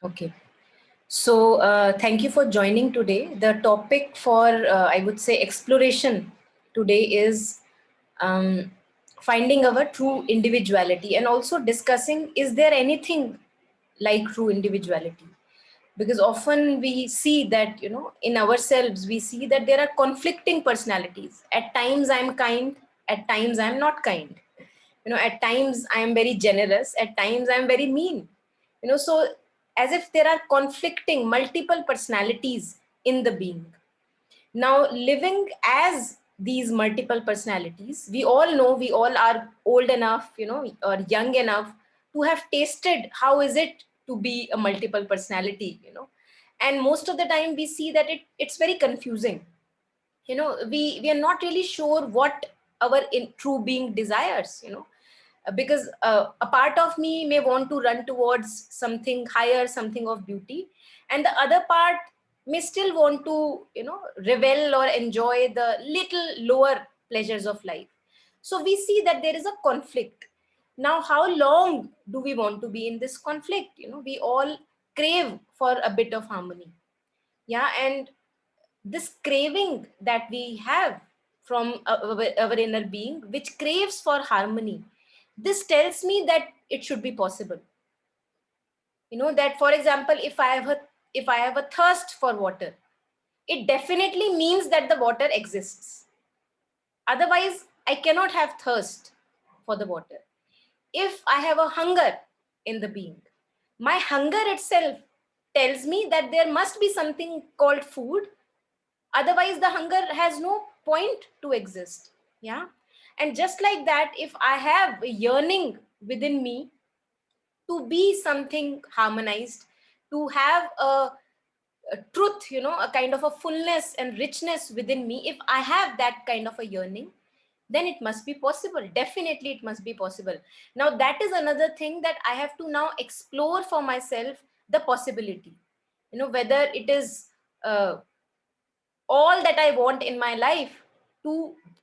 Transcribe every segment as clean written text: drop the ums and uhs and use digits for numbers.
Okay. So thank you for joining today. The topic for, I would say, exploration today is um, finding our true individuality and also discussing, is there anything like true individuality? Because often we see that, in ourselves, we see that there are conflicting personalities. At times I'm kind, at times I'm not kind. At times I am very generous, at times I am very mean. So as if there are conflicting multiple personalities in the being. Now, living as these multiple personalities, we all know, we all are old enough, or young enough to have tasted how is it to be a multiple personality. And most of the time we see that it's very confusing. We are not really sure what our true being desires. Because a part of me may want to run towards something higher, something of beauty, and the other part may still want to revel or enjoy the little lower pleasures of life. So we see that there is a conflict. Now, how long do we want to be in this conflict? We all crave for a bit of harmony. Yeah. And this craving that we have from our inner being, which craves for harmony, this tells me that it should be possible. That, for example, if I have a thirst for water, it definitely means that the water exists. Otherwise I cannot have thirst for the water. If I have a hunger in the being, my hunger itself tells me that there must be something called food. Otherwise the hunger has no point to exist. Yeah. And just like that, if I have a yearning within me to be something harmonized, to have a truth, a kind of a fullness and richness within me, if I have that kind of a yearning, then it must be possible. Definitely it must be possible. Now that is another thing that I have to now explore for myself, the possibility, whether it is all that I want in my life,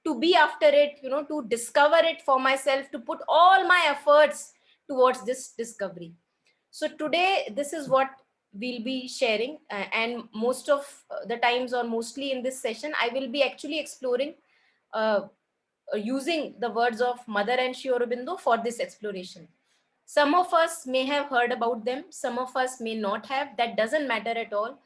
to be after it, to discover it for myself, to put all my efforts towards this discovery. So today this is what we'll be sharing, and most of the times, or mostly in this session, I will be actually exploring, uh, using the words of Mother and Sri Aurobindo for this exploration. Some of us may have heard about them, some of us may not have. That doesn't matter at all.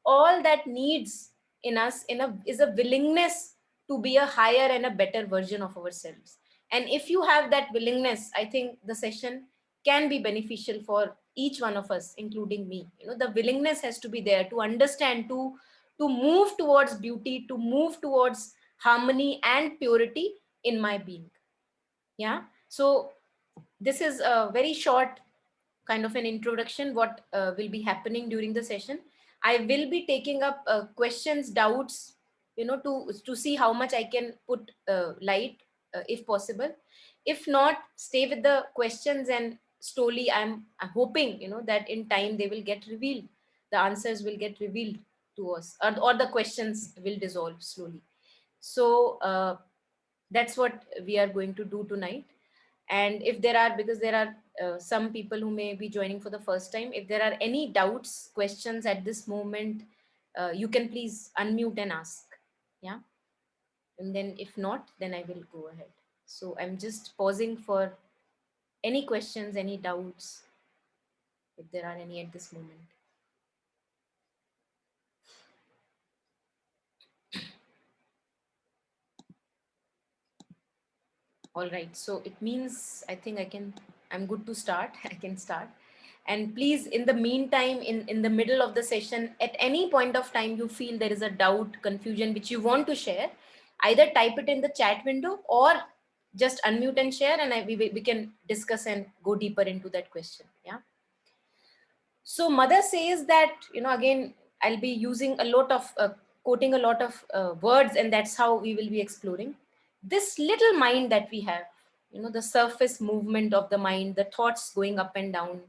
All that needs in us is a willingness to be a higher and a better version of ourselves. And if you have that willingness, I think the session can be beneficial for each one of us, including me. The willingness has to be there to understand, to move towards beauty, to move towards harmony and purity in my being. Yeah. So this is a very short kind of an introduction what will be happening during the session. I will be taking up questions, doubts, to see how much I can put light, if possible. If not, stay with the questions, and slowly I'm hoping that in time they will get revealed, the answers will get revealed to us, or the questions will dissolve slowly. So that's what we are going to do tonight. And if there are, because there are some people who may be joining for the first time, if there are any doubts, questions at this moment, you can please unmute and ask. Yeah. And then if not, then I will go ahead. So I'm just pausing for any questions, any doubts, if there are any at this moment. All right, so it means I think I'm good to start. I can start. And please, in the meantime, in the middle of the session, at any point of time you feel there is a doubt, confusion which you want to share, either type it in the chat window or just unmute and share, and we can discuss and go deeper into that question. Yeah. So Mother says that, again, I'll be using a lot of, quoting a lot of words, and that's how we will be exploring. This little mind that we have, the surface movement of the mind, the thoughts going up and down,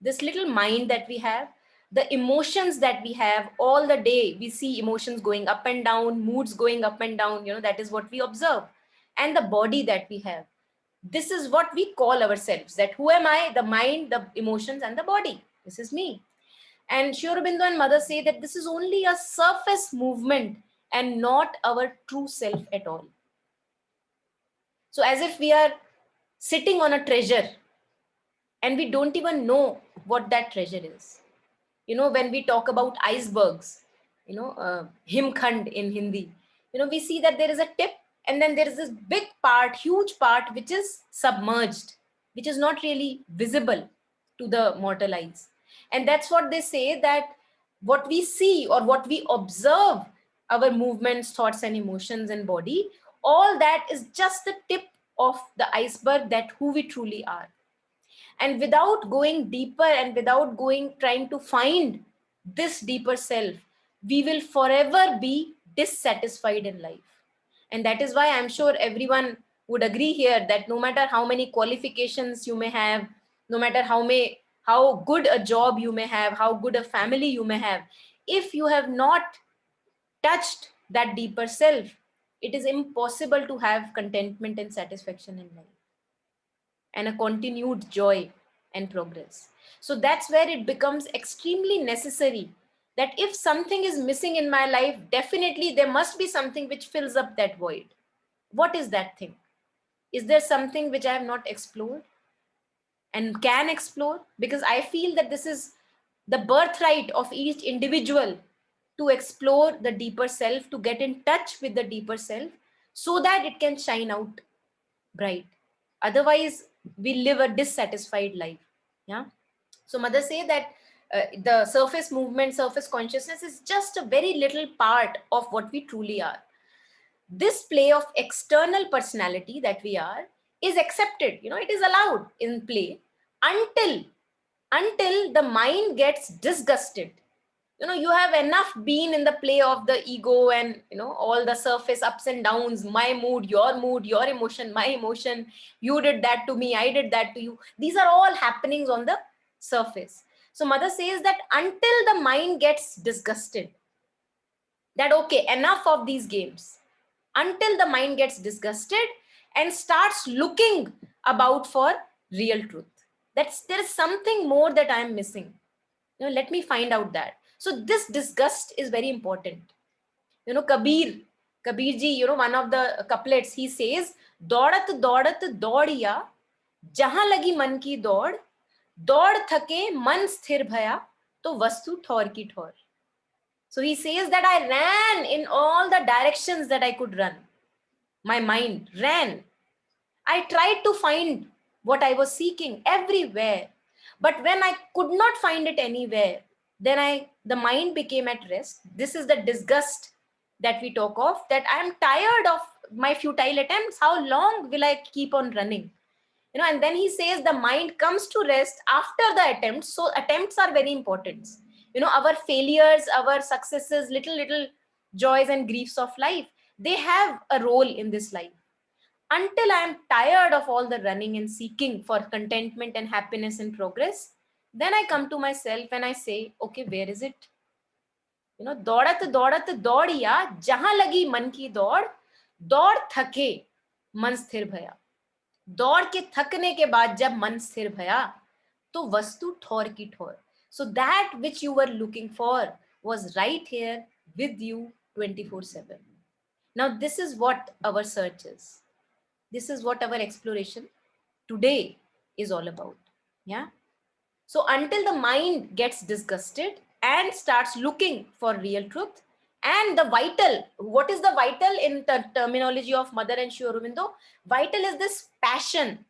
this little mind that we have, the emotions that we have all the day, we see emotions going up and down, moods going up and down, that is what we observe. And the body that we have, this is what we call ourselves, that who am I? The mind, the emotions, and the body. This is me. And Sri Aurobindo and Mother say that this is only a surface movement and not our true self at all. So as if we are sitting on a treasure and we don't even know what that treasure is. You know, when we talk about icebergs, Himkhand in Hindi, we see that there is a tip and then there is this big part, huge part, which is submerged, which is not really visible to the mortal eyes. And that's what they say, that what we see or what we observe, our movements, thoughts, and emotions and body, all that is just the tip of the iceberg, that who we truly are. And without going deeper and without going trying to find this deeper self, we will forever be dissatisfied in life. And that is why I'm sure everyone would agree here that no matter how many qualifications you may have, no matter how good a job you may have, how good a family you may have, if you have not touched that deeper self, it is impossible to have contentment and satisfaction in life and a continued joy and progress. So that's where it becomes extremely necessary that if something is missing in my life, definitely there must be something which fills up that void. What is that thing? Is there something which I have not explored and can explore? Because I feel that this is the birthright of each individual, to explore the deeper self, to get in touch with the deeper self, so that it can shine out bright. Otherwise we live a dissatisfied life. Yeah. So Mother say that the surface movement, surface consciousness is just a very little part of what we truly are. This play of external personality that we are is accepted, it is allowed in play until the mind gets disgusted. You have enough been in the play of the ego and all the surface ups and downs, my mood, your emotion, my emotion, you did that to me, I did that to you. These are all happenings on the surface. So Mother says that until the mind gets disgusted, that okay, enough of these games, until the mind gets disgusted and starts looking about for real truth, that's there is something more that I am missing. Let me find out that. So this disgust is very important. Kabir ji, one of the couplets, he says, दौड़त दौड़त दौड़िया जहां लगी मन की दौड़, दौड़ थके मन स्थिर भया तो वस्तु ठौर की ठौर. So he says that I ran in all the directions that I could run. My mind ran. I tried to find what I was seeking everywhere. But when I could not find it anywhere, then the mind became at rest. This is the disgust that we talk of, that I am tired of my futile attempts. How long will I keep on running? And then he says the mind comes to rest after the attempts. So attempts are very important. Our failures, our successes, little joys and griefs of life, they have a role in this life. Until I am tired of all the running and seeking for contentment and happiness and progress, then I come to myself and I say, okay, where is it? दौड़त दौड़त दौड़िया जहां लगी मन की दौड़, दौड़ थके मन स्थिर भया. दौड़ के थकने के बाद जब मन स्थिर भया तो वस्तु ठौर की ठौर. So that which you were looking for was right here with you 24/7. Now this is what our search is. This is what our exploration today is all about. Yeah. So until the mind gets disgusted and starts looking for real truth, and the vital, what is the vital in the terminology of Mother and Sri Aurobindo? Vital is this passion,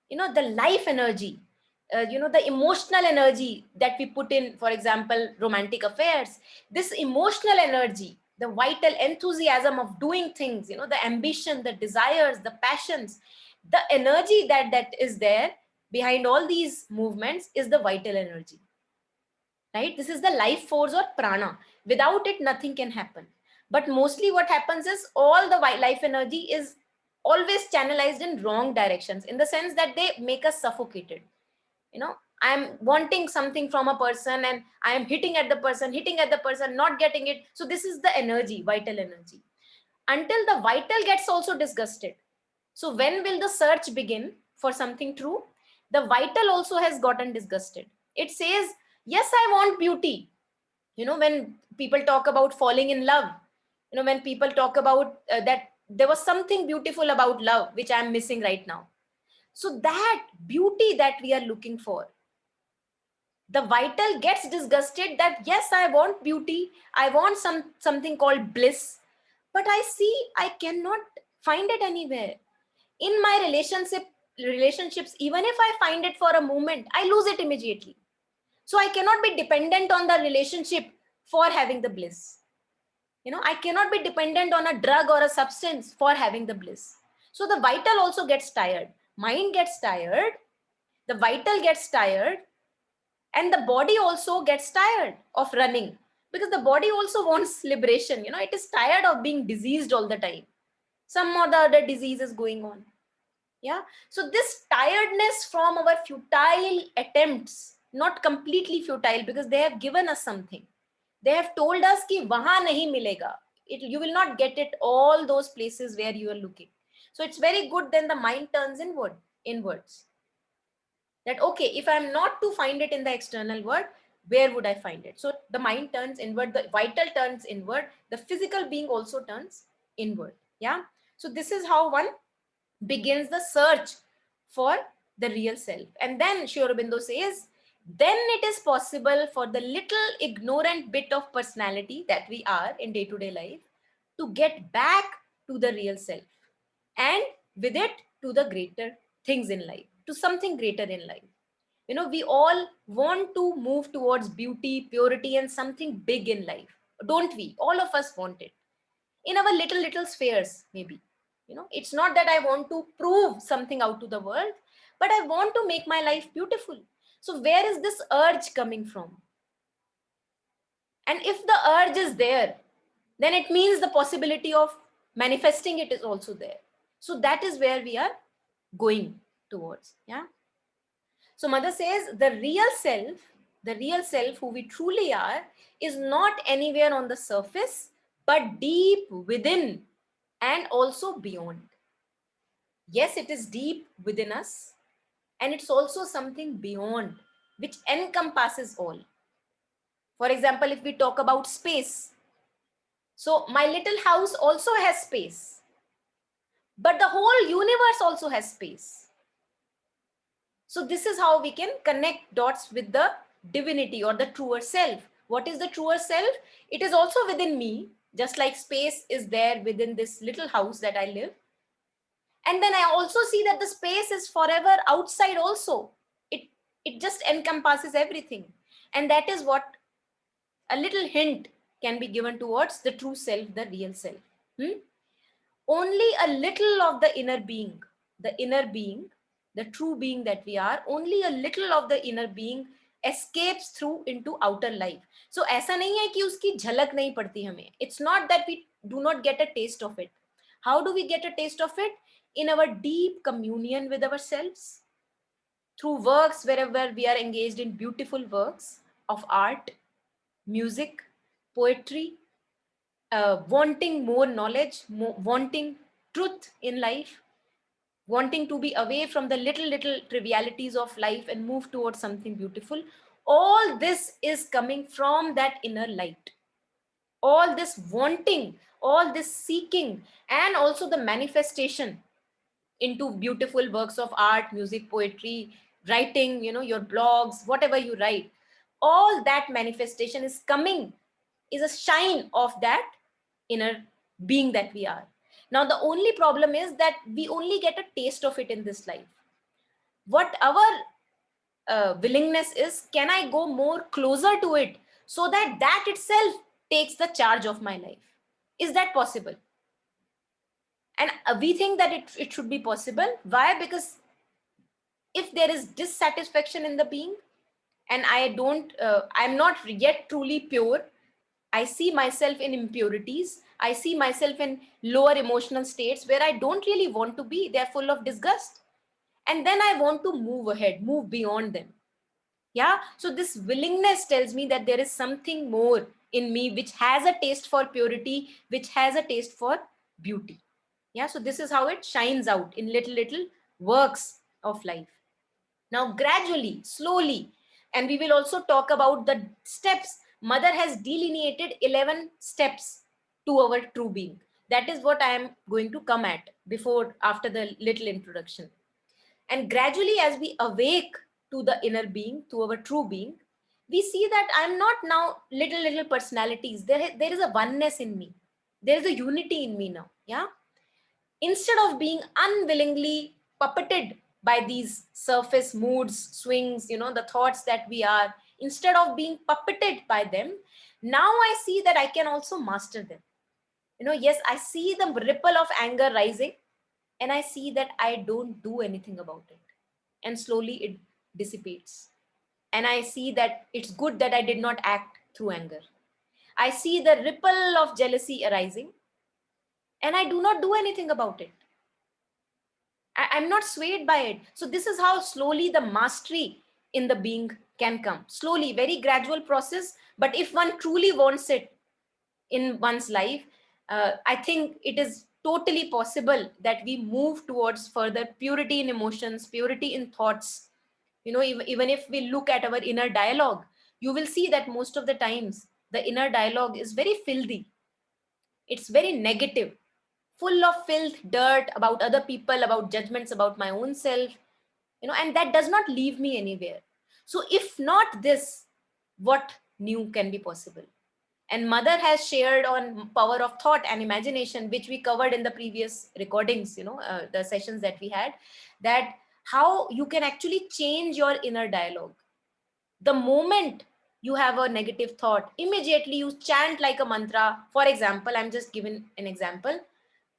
the life energy, the emotional energy that we put in, for example, romantic affairs. This emotional energy, the vital enthusiasm of doing things, the ambition, the desires, the passions, the energy that is there behind all these movements is the vital energy, right? This is the life force or prana. Without it, nothing can happen. But mostly what happens is all the life energy is always channelized in wrong directions, in the sense that they make us suffocated. I'm wanting something from a person and I am hitting at the person, not getting it. So this is the energy, vital energy. Until the vital gets also disgusted. So when will the search begin for something true? The vital also has gotten disgusted. It says, Yes, I want beauty. When people talk about falling in love, when people talk about that there was something beautiful about love which I'm missing right now. So that beauty that we are looking for, the vital gets disgusted that yes, I want beauty, I want something called bliss, but I see I cannot find it anywhere. In my relationships, even if I find it for a moment, I lose it immediately. So I cannot be dependent on the relationship for having the bliss. I cannot be dependent on a drug or a substance for having the bliss. So the vital also gets tired, mind gets tired, the vital gets tired, and the body also gets tired of running, because the body also wants liberation. It is tired of being diseased all the time. Some or the other disease is going on. Yeah. So this tiredness from our futile attempts, not completely futile, because they have given us something. They have told us ki wahan nahi milega. You will not get it all those places where you are looking. So it's very good then the mind turns inwards. That okay, if I'm not to find it in the external world, where would I find it? So the mind turns inward, the vital turns inward, the physical being also turns inward. Yeah. So this is how one begins the search for the real self. And then Sri Aurobindo says, then it is possible for the little ignorant bit of personality that we are in day-to-day life to get back to the real self, and with it to the greater things in life, to something greater in life. We all want to move towards beauty, purity, and something big in life. Don't we? All of us want it in our little spheres, maybe. It's not that I want to prove something out to the world, but I want to make my life beautiful. So where is this urge coming from? And if the urge is there, then it means the possibility of manifesting it is also there. So that is where we are going towards. Yeah. So mother says the real self who we truly are is not anywhere on the surface, but deep within and also beyond. Yes, it is deep within us, and it's also something beyond which encompasses all. For example, if we talk about space, so my little house also has space, but the whole universe also has space. So this is how we can connect dots with the divinity or the truer self. What is the truer self? It is also within me, just like space is there within this little house that I live. And then I also see that the space is forever outside also. It just encompasses everything. And that is what a little hint can be given towards the true self, the real self. Only a little of the inner being, the true being that we are, only a little of the inner being escapes through into outer life. So ऐसा नहीं है कि उसकी झलक नहीं पड़ती हमें. It's not that we do not get a taste of it. How do we get a taste of it? In our deep communion with ourselves, through works wherever we are engaged in beautiful works of art, music, poetry, wanting more knowledge, wanting truth in life, wanting to be away from the little trivialities of life and move towards something beautiful. All this is coming from that inner light. All this wanting, all this seeking, and also the manifestation into beautiful works of art, music, poetry, writing, your blogs, whatever you write, all that manifestation is coming, is a shine of that inner being that we are. Now the only problem is that we only get a taste of it in this life. What our willingness is, can I go more closer to it so that that itself takes the charge of my life? Is that possible? And we think that it should be possible. Why? Because if there is dissatisfaction in the being, and I'm not yet truly pure, I see myself in impurities, I see myself in lower emotional states where I don't really want to be, they're full of disgust, and then I want to move ahead, move beyond them. Yeah. So this willingness tells me that there is something more in me which has a taste for purity, which has a taste for beauty. Yeah. So this is how it shines out in little works of life. Now, gradually, slowly, And we will also talk about the steps. Mother has delineated 11 steps to our true being. That is what I am going to come at before, after the little introduction. And gradually, as we awake to the inner being, to our true being, we see that I'm not now little personalities. There is a oneness in me. There is a unity in me now. Yeah. Instead of being unwillingly puppeted by these surface moods, swings, the thoughts that we are, instead of being puppeted by them, now I see that I can also master them. Yes, I see the ripple of anger rising, and I see that I don't do anything about it. And slowly it dissipates. And I see that it's good that I did not act through anger. I see the ripple of jealousy arising, and I do not do anything about it. I'm not swayed by it. So this is how slowly the mastery in the being can come. Slowly, very gradual process. But if one truly wants it in one's life, I think it is totally possible that we move towards further purity in emotions, purity in thoughts. Even if we look at our inner dialogue, you will see that most of the times the inner dialogue is very filthy. It's very negative, full of filth, dirt about other people, about judgments about my own self, and that does not leave me anywhere. So if not this, what new can be possible? And mother has shared on power of thought and imagination, which we covered in the previous recordings, the sessions that we had, that how you can actually change your inner dialogue. The moment you have a negative thought, immediately you chant like a mantra. For example, I'm just giving an example.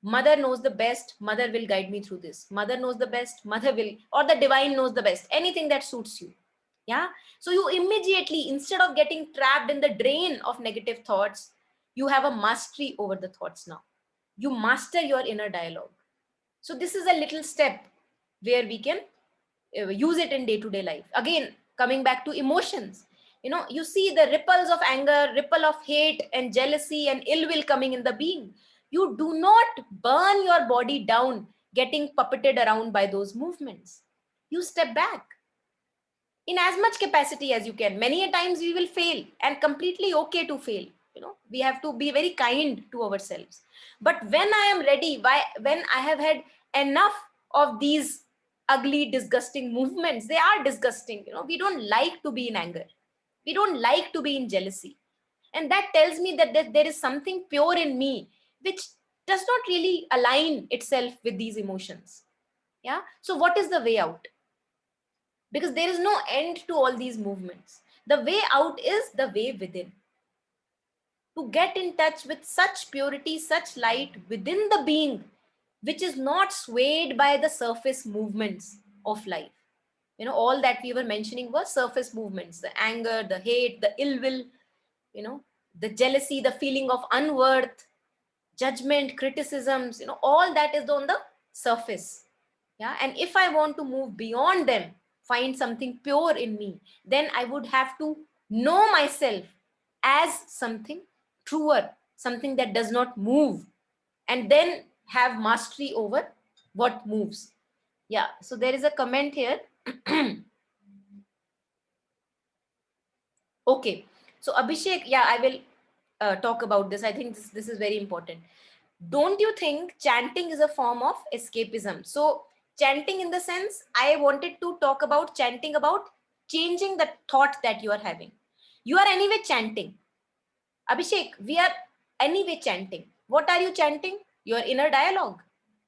Mother knows the best, mother will guide me through this. Mother knows the best, mother will, or the divine knows the best, anything that suits you. Yeah. So you immediately, instead of getting trapped in the drain of negative thoughts, you have a mastery over the thoughts now. You master your inner dialogue. So this is a little step where we can use it in day-to-day life. Again, coming back to emotions, you see the ripples of anger, ripple of hate and jealousy and ill will coming in the being. You do not burn your body down getting puppeted around by those movements. You step back in as much capacity as you can. Many a times we will fail, and completely okay to fail. We have to be very kind to ourselves. But when I am ready, when I have had enough of these ugly, disgusting movements, they are disgusting. We don't like to be in anger. We don't like to be in jealousy. And that tells me that there is something pure in me which does not really align itself with these emotions. Yeah. So what is the way out? Because there is no end to all these movements. The way out is the way within. To get in touch with such purity, such light within the being, which is not swayed by the surface movements of life. All that we were mentioning were surface movements: the anger, the hate, the ill will, the jealousy, the feeling of unworth, judgment, criticisms, all that is on the surface. Yeah. And if I want to move beyond them, find something pure in me, then I would have to know myself as something truer, something that does not move, and then have mastery over what moves. Yeah. So there is a comment here. Okay. So Abhishek, yeah, I will talk about this. I think this is very important. Don't you think chanting is a form of escapism? So chanting, in the sense, I wanted to talk about chanting, about changing the thought that you are having. You are anyway chanting. Abhishek, we are anyway chanting. What are you chanting? Your inner dialogue.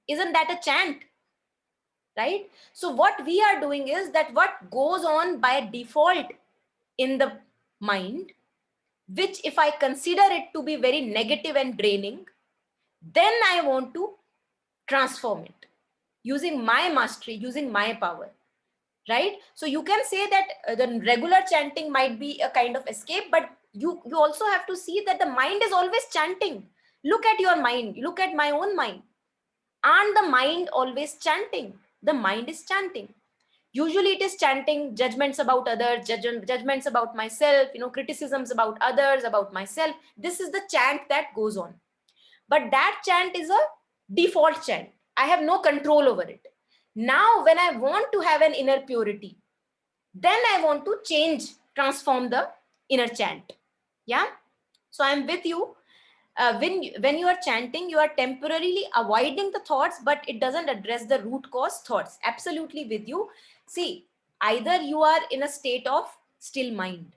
Isn't that a chant? Right? So what we are doing is that what goes on by default in the mind, which if I consider it to be very negative and draining, then I want to transform it using my mastery, using my power. Right? So you can say that the regular chanting might be a kind of escape, but you also have to see that the mind is always chanting. Look at your mind, look at my own mind. And the mind always chanting? The mind is chanting. Usually it is chanting judgments about others, judgments about myself, criticisms about others, about myself. This is the chant that goes on. But that chant is a default chant. I have no control over it. Now, when I want to have an inner purity, Then I want to transform the inner chant. Yeah. So I'm with you. When you are chanting, you are temporarily avoiding the thoughts, but it doesn't address the root cause thoughts. Absolutely with you. See, either you are in a state of still mind,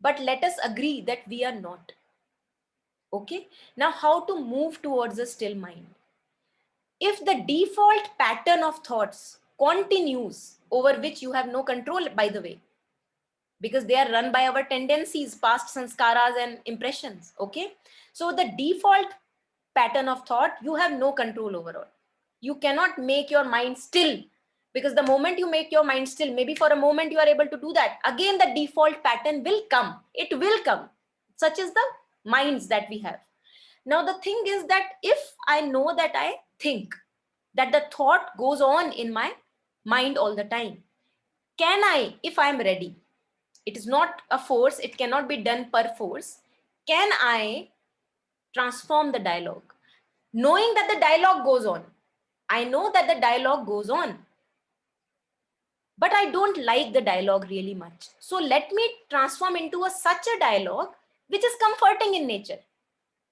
but let us agree that we are not. Okay. Now, how to move towards a still mind? If the default pattern of thoughts continues, over which you have no control, by the way, because they are run by our tendencies, past sanskaras and impressions. Okay. So the default pattern of thought, you have no control over it. You cannot make your mind still, because the moment you make your mind still, maybe for a moment you are able to do that. Again, the default pattern will come. It will come. Such is the minds that we have. Now, the thing is that if I know that I think, that the thought goes on in my mind all the time, can I, if I'm ready, it is not a force, it cannot be done per force, can I transform the dialogue? Knowing that the dialogue goes on, I know that the dialogue goes on, but I don't like the dialogue really much. So let me transform into such a dialogue which is comforting in nature,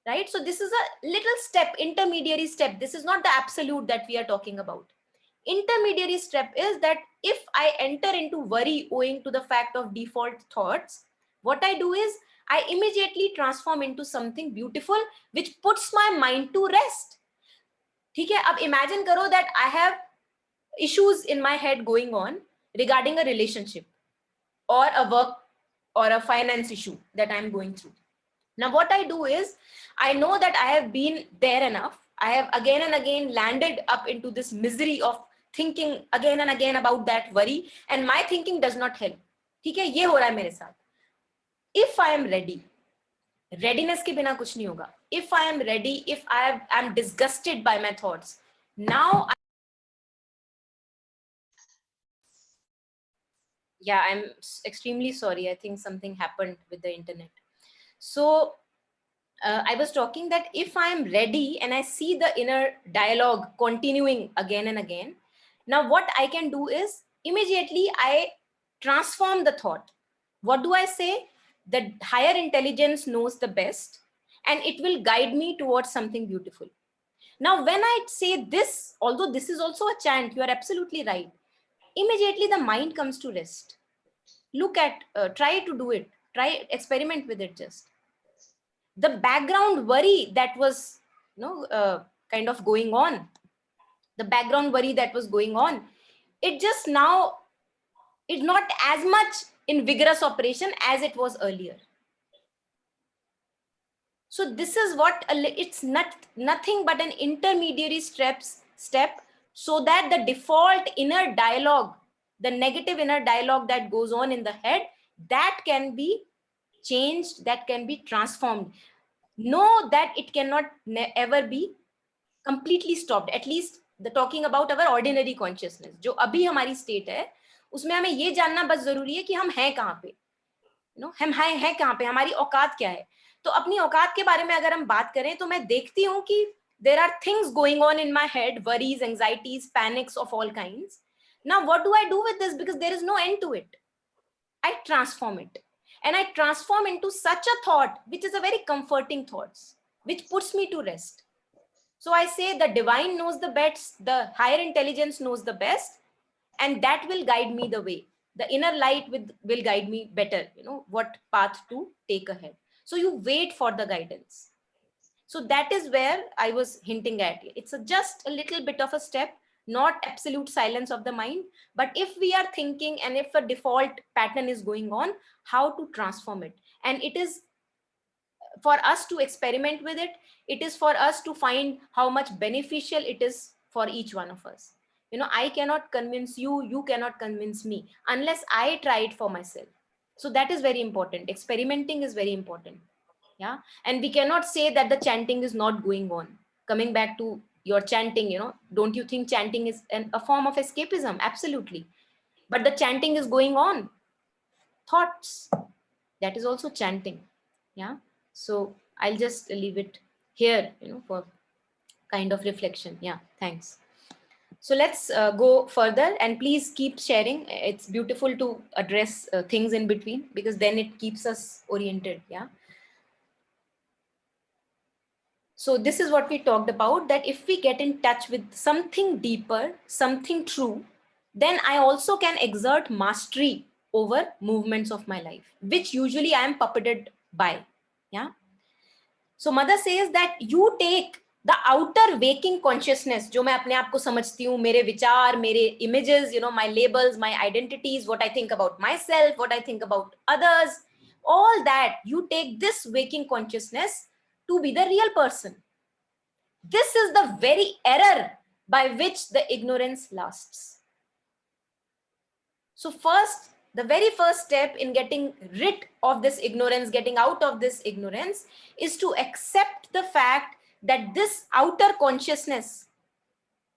right? So this is a little step, intermediary step. This is not the absolute that we are talking about. Intermediary step is that if I enter into worry owing to the fact of default thoughts, what I do is I immediately transform into something beautiful which puts my mind to rest. ठीक है, अब imagine करो that I have issues in my head going on regarding a relationship or a work or a finance issue that I'm going through. Now, what I do is I know that I have been there enough. I have again and again landed up into this misery of thinking again and again about that worry, and my thinking does not help. ठीक है, ये हो रहा है मेरे साथ. If I am ready, readiness के बिना कुछ नहीं होगा. If I am ready, if I am disgusted by my thoughts, now yeah, I'm extremely sorry. I think something happened with the internet. So I was talking that if I am ready and I see the inner dialogue continuing again and again, now what I can do is immediately I transform the thought. What do I say? The higher intelligence knows the best and it will guide me towards something beautiful. Now, when I say this, although this is also a chant, you are absolutely right. Immediately the mind comes to rest. Look at, try to do it, try experiment with it. Just the background worry that was kind of going on, the background worry that was going on, it just now is not as much in vigorous operation as it was earlier. So this is what it's nothing but an intermediary step, so that the default inner dialogue, the negative inner dialogue that goes on in the head, that can be changed, that can be transformed. Know that it cannot ever be completely stopped. At least the talking about our ordinary consciousness, जो अभी हमारी state है, उसमें हमें ये जानना बस जरूरी है कि हम हैं कहाँ पे, हम हैं कहाँ पे, हमारी औकात क्या है. तो अपनी औकात के बारे में अगर हम बात करें तो मैं देखती हूँ कि there are things going on in my head, worries, anxieties, panics of all kinds. Now what do I do with this? Because there is no end to it. I transform it. And I transform into such a thought, which is a very comforting thought, which puts me to rest. So I say the divine knows the best, the higher intelligence knows the best, and that will guide me the way. The inner light will guide me better, what path to take ahead. So you wait for the guidance. So that is where I was hinting at. It's just a little bit of a step, not absolute silence of the mind. But if we are thinking and if a default pattern is going on, how to transform it? And it is for us to experiment with it. It is for us to find how much beneficial it is for each one of us. I cannot convince you, you cannot convince me unless I try it for myself. So that is very important. Experimenting is very important. Yeah. And we cannot say that the chanting is not going on. Coming back to your chanting, don't you think chanting is a form of escapism? Absolutely. But the chanting is going on. Thoughts, that is also chanting. Yeah. So I'll just leave it here, for kind of reflection. Yeah. Thanks. So let's go further, and please keep sharing. It's beautiful to address things in between, because then it keeps us oriented. Yeah. So this is what we talked about, that if we get in touch with something deeper, something true, then I also can exert mastery over movements of my life, which usually I am puppeted by. Yeah. So mother says that you take the outer waking consciousness, जो मैं अपने आप को समझती हूँ, मेरे विचार, मेरे images, my labels, my identities, what I think about myself, what I think about others, all that, you take this waking consciousness to be the real person. This is the very error by which the ignorance lasts. So first, the very first step in getting rid of this ignorance, getting out of this ignorance, is to accept the fact that this outer consciousness,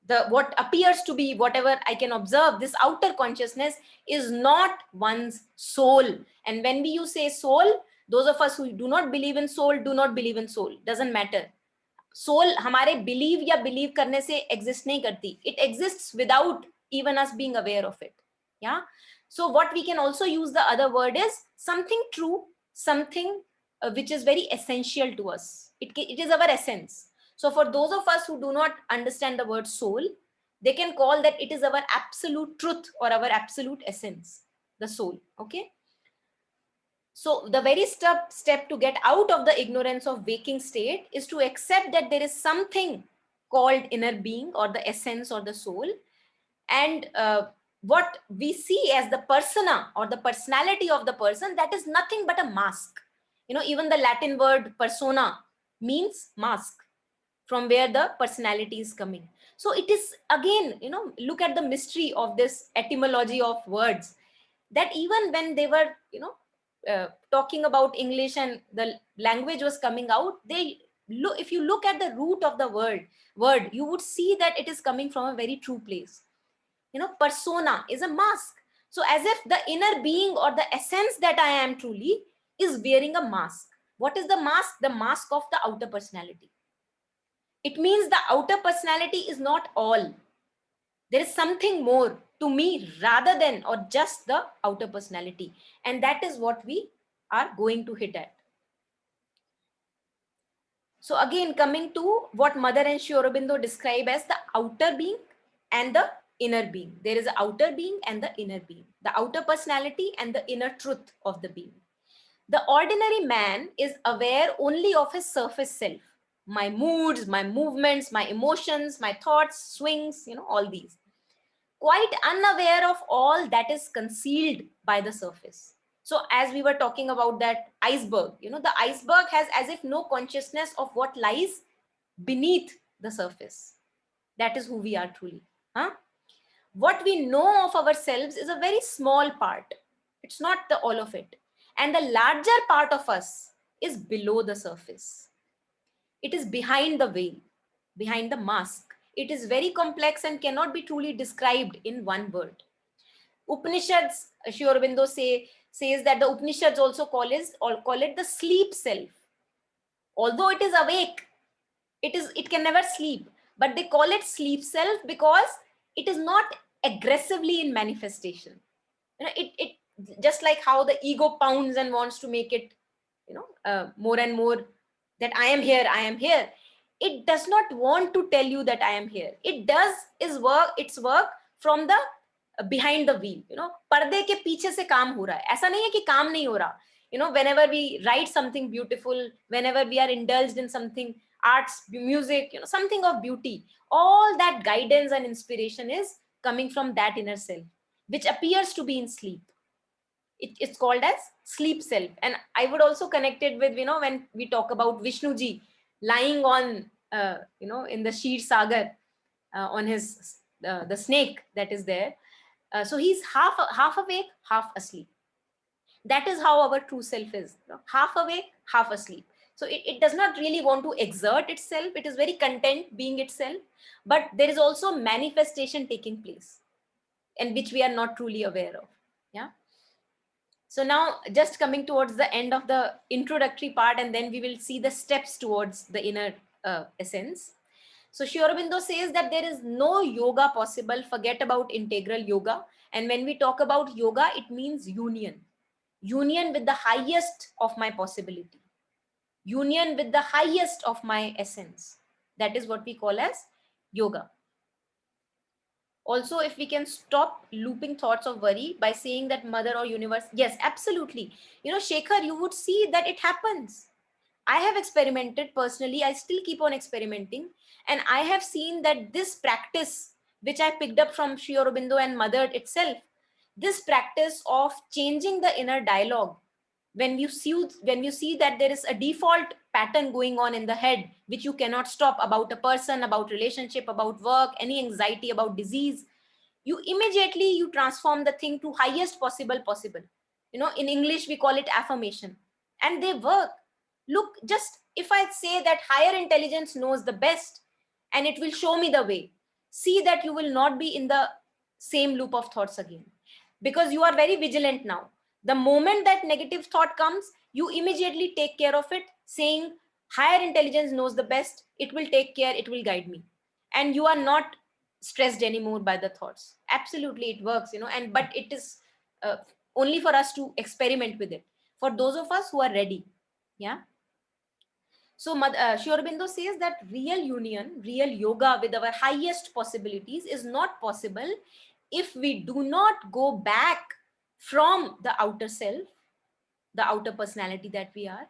the what appears to be, whatever I can observe, this outer consciousness is not one's soul. And when we say soul, those of us who do not believe in soul do not believe in soul. Doesn't matter. Soul हमारे believe या believe करने से exist नहीं करती. It exists without even us being aware of it. या so what we can also use the other word is something true, something which is very essential to us. It is our essence. So for those of us who do not understand the word soul, they can call that it is our absolute truth or our absolute essence, the soul. Okay. So the very step to get out of the ignorance of waking state is to accept that there is something called inner being or the essence or the soul. And what we see as the persona or the personality of the person, that is nothing but a mask. Even the Latin word persona means mask, from where the personality is coming. So it is again, look at the mystery of this etymology of words, that even when they were, talking about English and the language was coming out, if you look at the root of the word, you would see that it is coming from a very true place. Persona is a mask. So as if the inner being or the essence that I am truly is wearing a mask. What is the mask? The mask of the outer personality. It means the outer personality is not all. There is something more to me rather than or just the outer personality. And that is what we are going to hit at. So again, coming to what Mother and Sri Aurobindo describe as the outer being and the inner being. There is an outer being and the inner being, the outer personality and the inner truth of the being. The ordinary man is aware only of his surface self, my moods, my movements, my emotions, my thoughts, swings, all these, quite unaware of all that is concealed by the surface. So as we were talking about that iceberg, the iceberg has as if no consciousness of what lies beneath the surface. That is who we are truly. What we know of ourselves is a very small part. It's not the all of it. And the larger part of us is below the surface. It is behind the veil, behind the mask. It is very complex and cannot be truly described in one word. Upanishads, Sri Aurobindo says that the Upanishads also call it the sleep self. Although it is awake, it can never sleep, but they call it sleep self because it is not aggressively in manifestation. It just like how the ego pounds and wants to make it, more and more that I am here, I am here. It does not want to tell you that I am here. It does its work from the behind the wheel. पर्दे के पीछे से काम हो रहा है. ऐसा नहीं है कि काम नहीं हो रहा. Whenever we write something beautiful, whenever we are indulged in something, arts, music, something of beauty, all that guidance and inspiration is coming from that inner self, which appears to be in sleep. It's called as sleep self. And I would also connect it with, when we talk about Vishnu ji lying on, in the Shir Sagar, on his, the snake that is there. So he's half awake, half asleep. That is how our true self is, half awake, half asleep. So it does not really want to exert itself. It is very content being itself, but there is also manifestation taking place, and which we are not truly aware of. Yeah. So now just coming towards the end of the introductory part, and then we will see the steps towards the inner essence. So Sri Aurobindo says that there is no yoga possible. Forget about integral yoga. And when we talk about yoga, it means union. Union with the highest of my possibility. Union with the highest of my essence. That is what we call as yoga. Also, if we can stop looping thoughts of worry by saying that mother or universe, yes, absolutely. You know, Shekhar, you would see that it happens. I have experimented personally. I still keep on experimenting. And I have seen that this practice, which I picked up from Sri Aurobindo and mother itself, this practice of changing the inner dialogue, when you see that there is a default pattern going on in the head, which you cannot stop, about a person, about relationship, about work, any anxiety, about disease, you immediately you transform the thing to highest possible. You know, in English we call it affirmation, and they work. Look, just if I say that higher intelligence knows the best and it will show me the way, see that you will not be in the same loop of thoughts again, because you are very vigilant now. The moment that negative thought comes, you immediately take care of it, saying higher intelligence knows the best, it will take care, it will guide me, and you are not stressed anymore by the thoughts. Absolutely, it works, you know. And but it is only for us to experiment with it, for those of us who are ready. Yeah. So Sri Aurobindo says that real union, real yoga with our highest possibilities is not possible if we do not go back from the outer self, the outer personality that we are,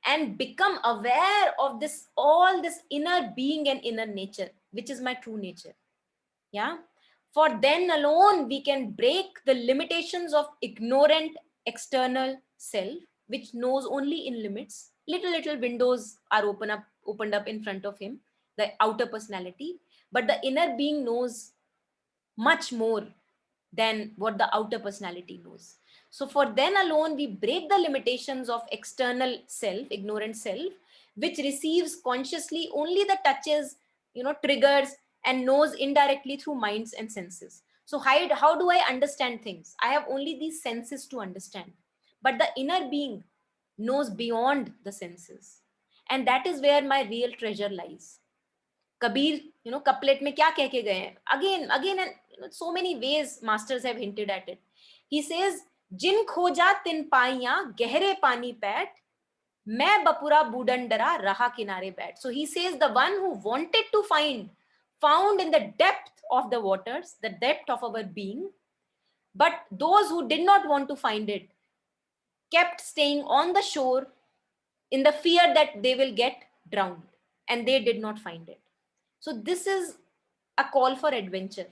and become aware of this, all this inner being and inner nature, which is my true nature. Yeah. For then alone we can break the limitations of ignorant external self, which knows only in limits. Little windows are opened up in front of him, the outer personality, but the inner being knows much more than what the outer personality knows. So for then alone we break the limitations of external self, ignorant self, which receives consciously only the touches, you know, triggers, and knows indirectly through minds and senses. So how do I understand things? I have only these senses to understand, but the inner being knows beyond the senses, and that is where my real treasure lies. Kabir, you know, couplet में क्या कह के गए हैं? Again, and you know, so many ways masters have hinted at it. He says, जिन खोजा तिन पाइयां गहरे पानी पैठ, मैं बपुरा बूढ़न डरा रहा किनारे बैठ. So he says the one who wanted to found in the depth of the waters, the depth of our being, but those who did not want to find it kept staying on the shore in the fear that they will get drowned, and they did not find it. So this is a call for adventure.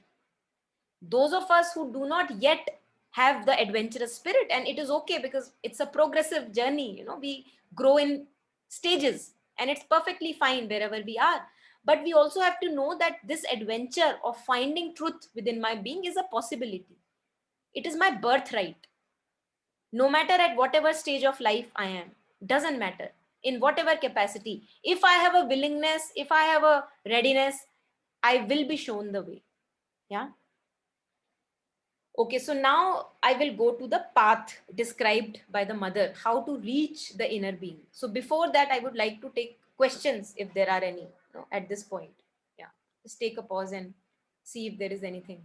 Those of us who do not yet have the adventurous spirit, and it is okay because it's a progressive journey, you know, we grow in stages and it's perfectly fine wherever we are. But we also have to know that this adventure of finding truth within my being is a possibility. It is my birthright. No matter at whatever stage of life I am, doesn't matter, in whatever capacity, if I have a willingness, if I have a readiness, I will be shown the way. Yeah. Okay, so now I will go to the path described by the mother, how to reach the inner being. So before that, I would like to take questions if there are any, you know, at this point. Yeah, just take a pause and see if there is anything.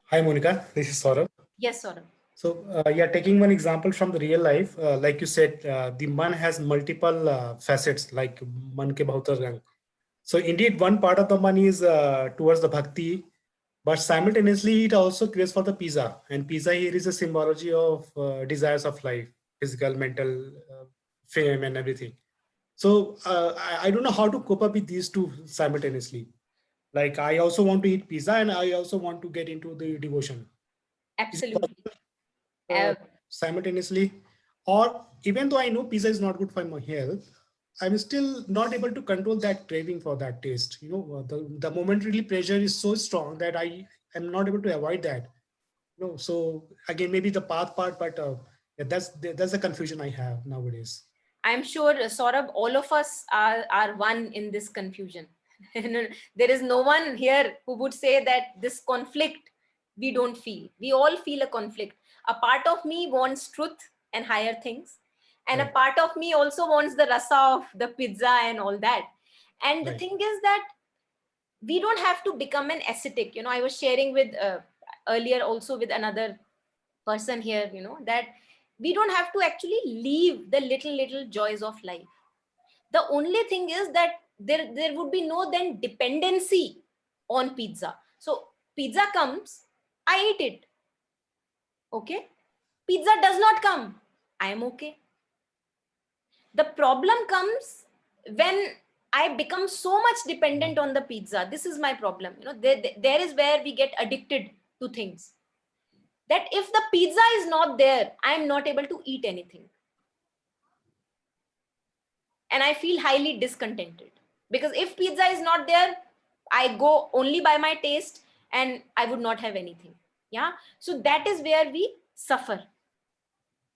Hi, Monica. This is Saurabh. Yes, Saurabh. So, yeah, taking one example from the real life, like you said, the man has multiple facets, like man ke bahut rang. So, indeed, one part of the man is towards the bhakti, but simultaneously, it also creates for the pizza. And pizza here is a symbology of desires of life, physical, mental, fame, and everything. So, I don't know how to cope up with these two simultaneously. Like, I also want to eat pizza, and I also want to get into the devotion. Absolutely. Simultaneously, or even though I know pizza is not good for my health, I'm still not able to control that craving for that taste. You know, the momentary pleasure is so strong that I am not able to avoid that. You know, so again, maybe the path part, but yeah, that's the confusion I have nowadays. I'm sure, Saurabh, all of us are one in this confusion. There is no one here who would say that this conflict we don't feel. We all feel a conflict. A part of me wants truth and higher things. And a Right. part of me also wants the rasa of the pizza and all that. And the Right. thing is that we don't have to become an ascetic. I was sharing with earlier also with another person here, that we don't have to actually leave the little joys of life. The only thing is that there would be no then dependency on pizza. So pizza comes, I eat it. Okay. Pizza does not come, I am okay. The problem comes when I become so much dependent on the pizza. This is my problem. There is where we get addicted to things. That if the pizza is not there, I am not able to eat anything. And I feel highly discontented. Because if pizza is not there, I go only by my taste and I would not have anything. Yeah. So that is where we suffer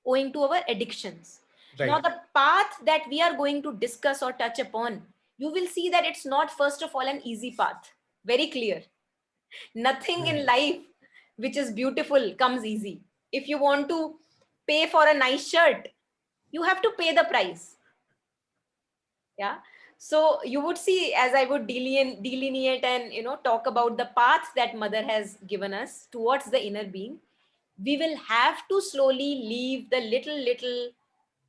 owing to our addictions. Now, Right. the path that we are going to discuss or touch upon, you will see that it's not, first of all, an easy path. Very clear. Nothing in life which is beautiful comes easy. If you want to pay for a nice shirt, you have to pay the price. Yeah. So you would see, as I would delineate and talk about the path that mother has given us towards the inner being, we will have to slowly leave the little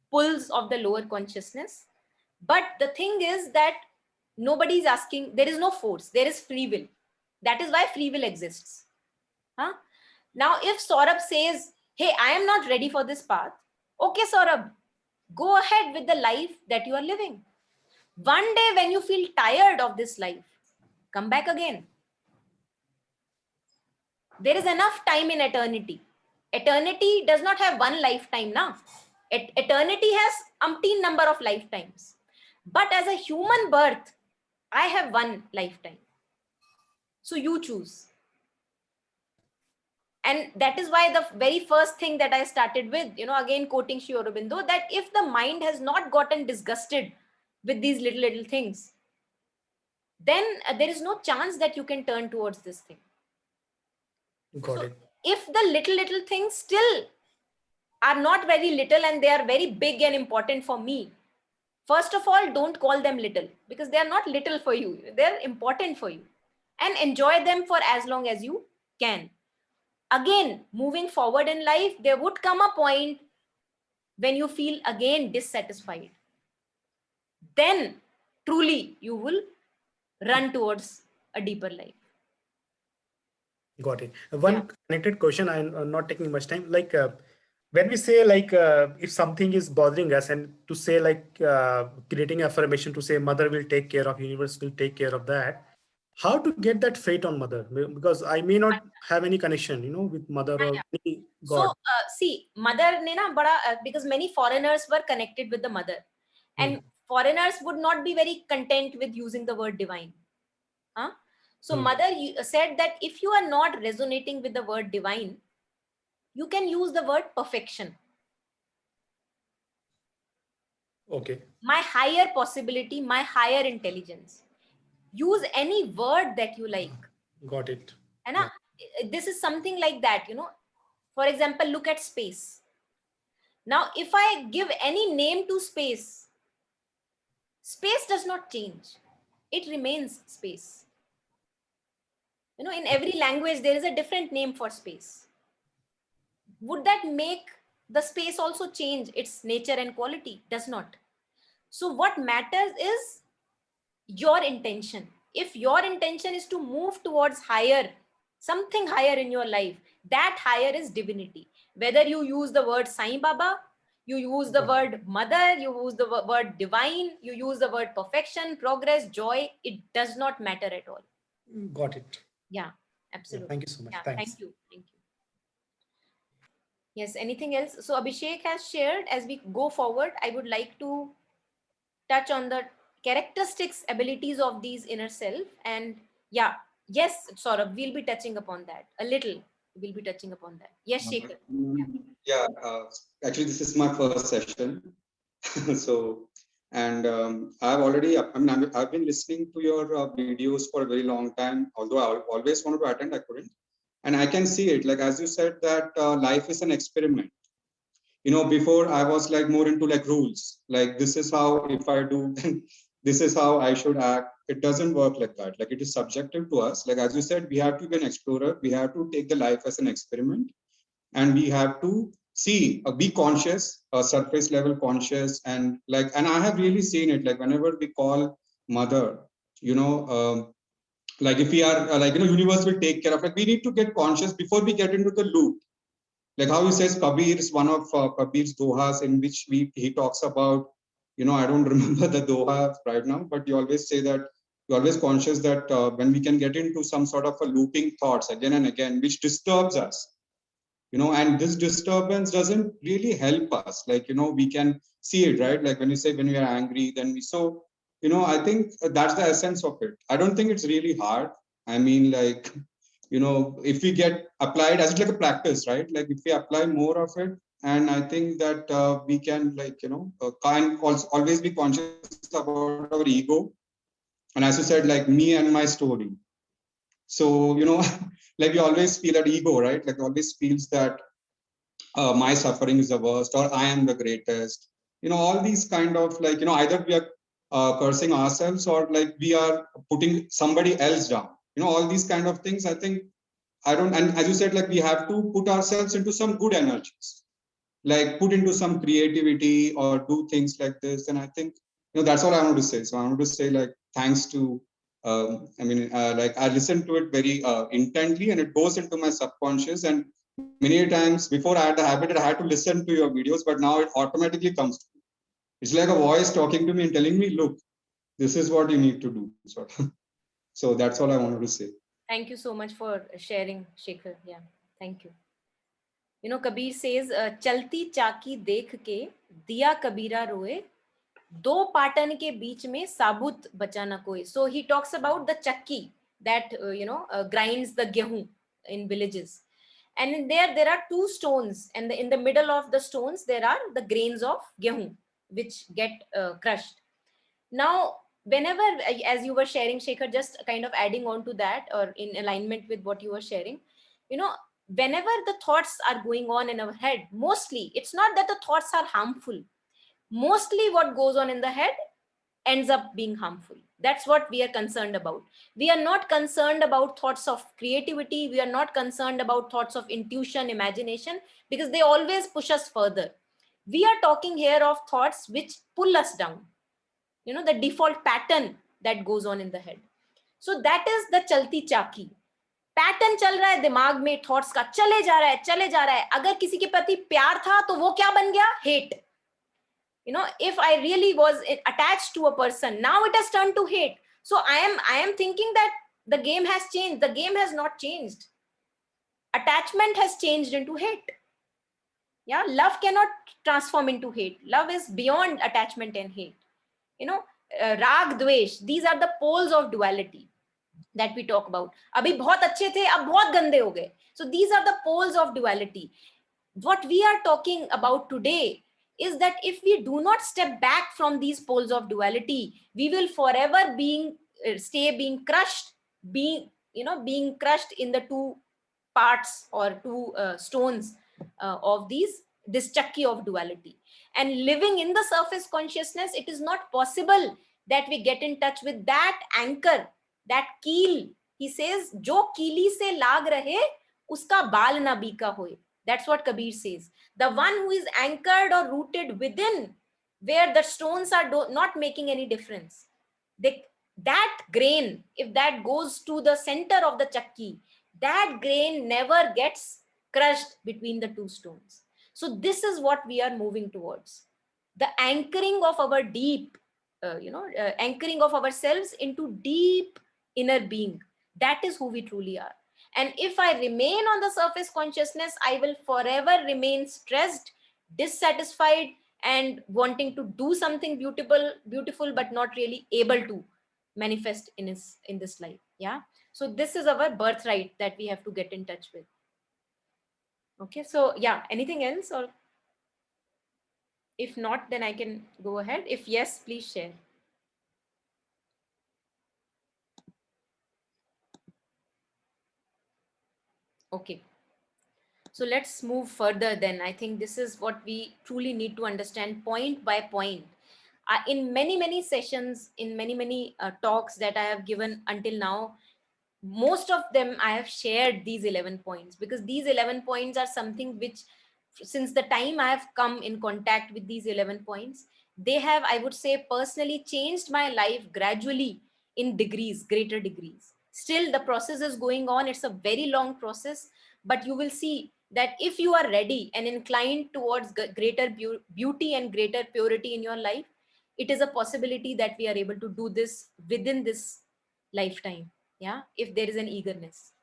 pulls of the lower consciousness. But the thing is that nobody is asking, there is no force, there is free will. That is why free will exists. Huh? Now, if Saurabh says, hey, I am not ready for this path, okay, Saurabh, go ahead with the life that you are living. One day when you feel tired of this life, come back again. There is enough time in eternity. Eternity does not have one lifetime now. Eternity has umpteen number of lifetimes. But as a human birth, I have one lifetime. So you choose. And that is why the very first thing that I started with, again quoting Sri Aurobindo, that if the mind has not gotten disgusted with these little things, then there is no chance that you can turn towards this thing. Got So it. if the little things still are not very little and they are very big and important for me, first of all, don't call them little, because they are not little for you. They're important for you. And enjoy them for as long as you can. Again, moving forward in life, there would come a point when you feel again dissatisfied. Then truly you will run towards a deeper life. Got it. Yeah. One connected question, I'm not taking much time. Like when we say like if something is bothering us, and to say like creating affirmation to say mother will take care of, universe will take care of that. How to get that faith on mother? Because I may not have any connection, with mother or any So God. see, mother ne na bada, because many foreigners were connected with the mother, and foreigners would not be very content with using the word divine. Huh? So mother said that if you are not resonating with the word divine, you can use the word perfection. Okay. My higher possibility, my higher intelligence. Use any word that you like. Got it. And Yeah. this is something like that, For example, look at space. Now, if I give any name to space, space does not change. It remains space. In every language, there is a different name for space. Would that make the space also change its nature and quality? Does not. So what matters is your intention. If your intention is to move towards higher, something higher in your life, that higher is divinity. Whether you use the word Sai Baba, you use the word mother, you use the word divine, you use the word perfection, progress, joy, it does not matter at all. Got it. Yeah, Yeah, absolutely. thank you so much. Yeah, Thanks. thank you. Thank you. Yes, anything else? So Abhishek has shared. As we go forward, I would like to touch on the characteristics, abilities of these inner self. And yeah, yes, Saurabh, we'll be touching upon that a little. We'll be touching upon that. Yes, Shekhar. Yeah, actually, this is my first session. So, and I've been listening to your videos for a very long time, although I always wanted to attend, I couldn't. And I can see it, like, as you said, that life is an experiment. before I was like more into like rules, like this is how, if I do, then this is how I should act. It doesn't work like that. Like it is subjective to us. Like, as you said, we have to be an explorer. We have to take the life as an experiment, and we have to see, be conscious, surface level conscious. And I have really seen it, like whenever we call mother, like if we are universe will take care of, like we need to get conscious before we get into the loop. Like how he says, Kabir is one of Kabir's dohas, in which he talks about, I don't remember the doha right now, but you always say that you're always conscious that when we can get into some sort of a looping thoughts again and again, which disturbs us, and this disturbance doesn't really help us. Like, we can see it, right? Like when you say, when we are angry, then I think that's the essence of it. I don't think it's really hard. I mean, like, if we get applied as like a practice, right? Like if we apply more of it, and I think that we can, like, can also always be conscious about our ego. And as you said, like me and my story. So, like we always feel that ego, right? Like always feels that my suffering is the worst, or I am the greatest. All these kind of, like, either we are cursing ourselves, or like we are putting somebody else down. All these kind of things. I think and as you said, like we have to put ourselves into some good energies, like put into some creativity or do things like this. And I think, that's all I want to say. So I want to say, like, thanks to, like I listened to it very intently, and it goes into my subconscious. And many times before, I had the habit that I had to listen to your videos, but now it automatically comes to me. It's like a voice talking to me and telling me, look, this is what you need to do. So that's all I wanted to say. Thank you so much for sharing, Shekhar. Yeah, thank you. Kabir says, चलती चाकी देख के दिया कबीरा रोए, दो पाटन के बीच में साबुत बचा न कोई. So he talks about the chakki that grinds the gehu in villages, and in there are two stones, and in the middle of the stones there are the grains of gehu which get crushed. Now, whenever, as you were sharing, Shekhar, just kind of adding on to that, or in alignment with what you were sharing, whenever the thoughts are going on in our head, mostly it's not that the thoughts are harmful. Mostly what goes on in the head ends up being harmful. That's what we are concerned about. We are not concerned about thoughts of creativity. We are not concerned about thoughts of intuition, imagination, because they always push us further. We are talking here of thoughts which pull us down, the default pattern that goes on in the head. So that is the chalti chaki. Pattern चल रहा है दिमाग में thoughts का, चले जा रहा है. अगर किसी के प्रति प्यार था तो वो क्या बन गया? Hate. If I really was attached to a person, now it has turned to hate. So I am thinking that the game has changed. The game has not changed. Attachment has changed into hate. Yeah, love cannot transform into hate. Love is beyond attachment and hate. Rag, dvesh, these are the poles of duality that we talk about. Abhi bahut अच्छे थे, अब बहुत गंदे हो गए. So these are the poles of duality. What we are talking about today is that if we do not step back from these poles of duality, we will forever stay being crushed, being crushed in the two parts or two stones of this chakki of duality. And living in the surface consciousness, it is not possible that we get in touch with that anchor, that keel. He says, jo keeli se lag rahe, uska baal na bika hoye. That's what Kabir says. The one who is anchored or rooted within, where the stones are not making any difference. That grain, if that goes to the center of the chakki, that grain never gets crushed between the two stones. So this is what we are moving towards. The anchoring of our deep, anchoring of ourselves into deep inner being. That is who we truly are. And if I remain on the surface consciousness, I will forever remain stressed, dissatisfied, and wanting to do something beautiful, but not really able to manifest in this life. Yeah. So this is our birthright that we have to get in touch with. Okay. So yeah, anything else? Or if not, then I can go ahead. If yes, please share. Okay. So let's move further then. I think this is what we truly need to understand point by point. In many sessions, in many talks that I have given until now, most of them I have shared these 11 points, because these 11 points are something which, since the time I have come in contact with these 11 points, they have, I would say, personally changed my life gradually in degrees, greater degrees. Still, the process is going on. It's a very long process, but you will see that if you are ready and inclined towards greater beauty and greater purity in your life, it is a possibility that we are able to do this within this lifetime. Yeah, if there is an eagerness.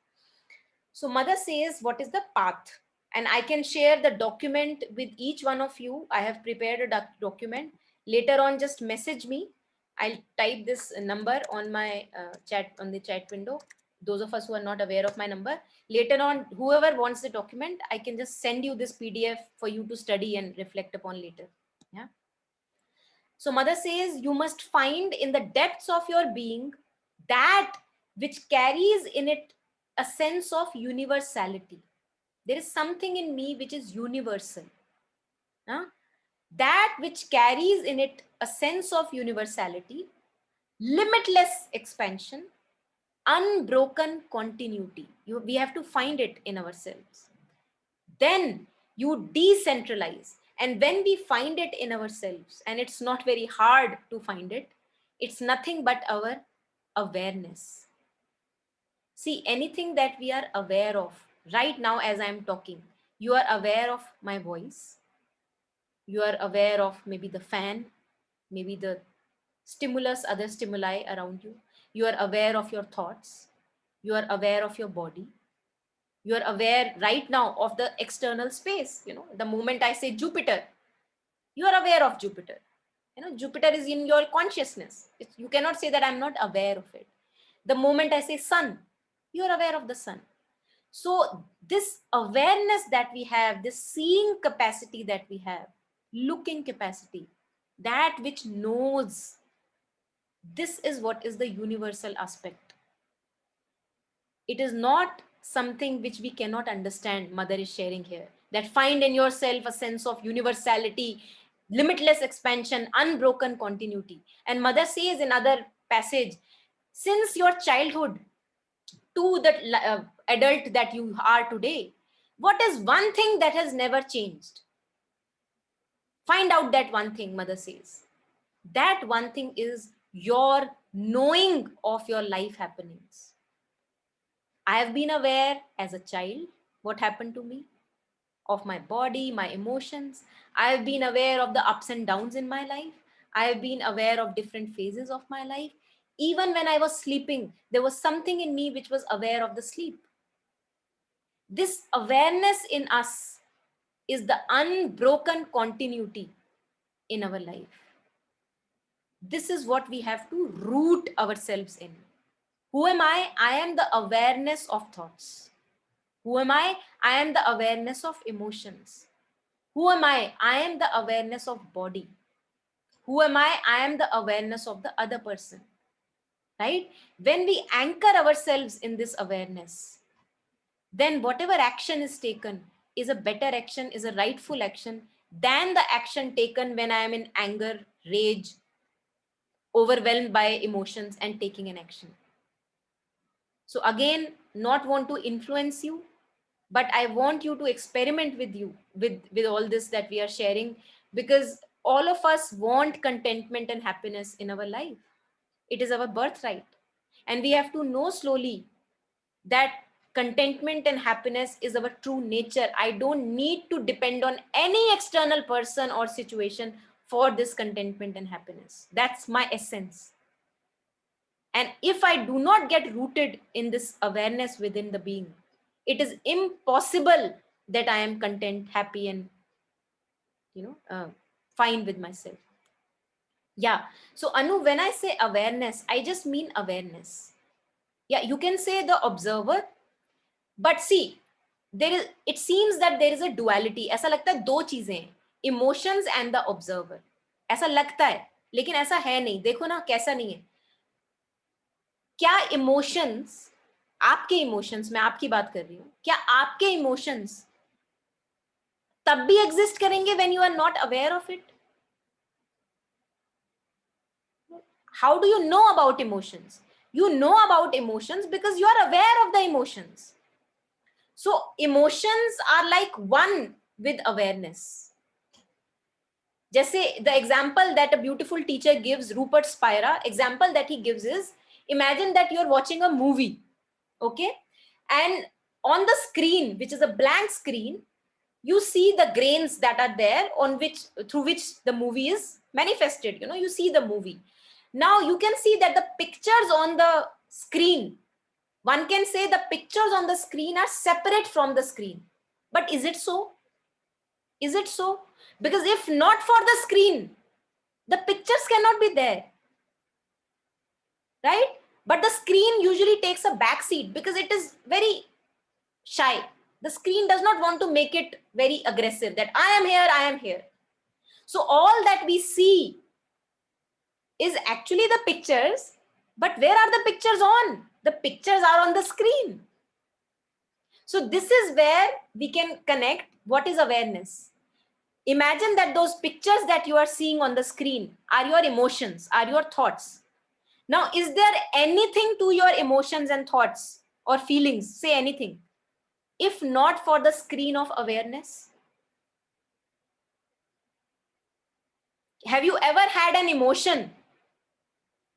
So mother says, what is the path? And I can share the document with each one of you. I have prepared a document. Later on, just message me. I'll type this number on my chat, on the chat window. Those of us who are not aware of my number, later on, whoever wants the document, I can just send you this PDF for you to study and reflect upon later. Yeah. So mother says, you must find in the depths of your being that which carries in it a sense of universality. There is something in me which is universal. Huh? That which carries in it a sense of universality, limitless expansion, unbroken continuity. We have to find it in ourselves. Then you decentralize. And when we find it in ourselves, and it's not very hard to find it, it's nothing but our awareness. See, anything that we are aware of right now as I'm talking, you are aware of my voice, you are aware of maybe the fan, maybe the stimulus, other stimuli around you, you are aware of your thoughts, you are aware of your body, you are aware right now of the external space. You know, the moment I say Jupiter, you are aware of Jupiter. You know, Jupiter is in your consciousness. You cannot say that I'm not aware of it. The moment I say sun, you are aware of the sun. So this awareness that we have, this seeing capacity that we have, looking capacity, that which knows, this is what is the universal aspect. It is not something which we cannot understand. Mother is sharing here that find in yourself a sense of universality, limitless expansion, unbroken continuity. And mother says in other passage, since your childhood to the adult that you are today, what is one thing that has never changed? Find out that one thing. Mother says that one thing is your knowing of your life happenings. I have been aware as a child what happened to me, of my body, my emotions. I have been aware of the ups and downs in my life. I have been aware of different phases of my life. Even when I was sleeping, there was something in me which was aware of the sleep. This awareness in us is the unbroken continuity in our life. This is what we have to root ourselves in. Who am I? I am the awareness of thoughts. Who am I? I am the awareness of emotions. Who am I? I am the awareness of body. Who am I? I am the awareness of the other person. Right? When we anchor ourselves in this awareness, then whatever action is taken is a better action, is a rightful action than the action taken when I am in anger, rage, overwhelmed by emotions and taking an action. So again, not want to influence you, but I want you to experiment with you, with all this that we are sharing, because all of us want contentment and happiness in our life. It is our birthright. And we have to know slowly that contentment and happiness is our true nature. I don't need to depend on any external person or situation for this contentment and happiness. That's my essence. And if I do not get rooted in this awareness within the being, it is impossible that I am content, happy, and fine with myself. Yeah. So Anu, when I say awareness, I just mean awareness. Yeah, you can say the observer, but see, it seems that there is a duality. ऐसा लगता है दो चीजें हैं, emotions and the observer. ऐसा लगता है, लेकिन ऐसा है नहीं. देखो ना कैसा नहीं है. क्या इमोशंस, आपके इमोशंस, मैं आपकी बात कर रही हूं, क्या आपके इमोशंस तब भी exist करेंगे when you are not aware of it. How do you know about emotions? You know about emotions because you are aware of the emotions. So emotions are like one with awareness. Jesse, the example that a beautiful teacher gives, Rupert Spira, example that he gives is, imagine that you're watching a movie, okay? And on the screen, which is a blank screen, you see the grains that are there on which, through which the movie is manifested. You know, you see the movie. Now you can see that the pictures on the screen, one can say the pictures on the screen are separate from the screen. But is it so? Is it so? Because if not for the screen, the pictures cannot be there, right? But the screen usually takes a back seat because it is very shy. The screen does not want to make it very aggressive that I am here, I am here. So all that we see is actually the pictures, but where are the pictures on? The pictures are on the screen. So this is where we can connect what is awareness. Imagine that those pictures that you are seeing on the screen are your emotions, are your thoughts. Now, is there anything to your emotions and thoughts or feelings? Say anything. If not for the screen of awareness. Have you ever had an emotion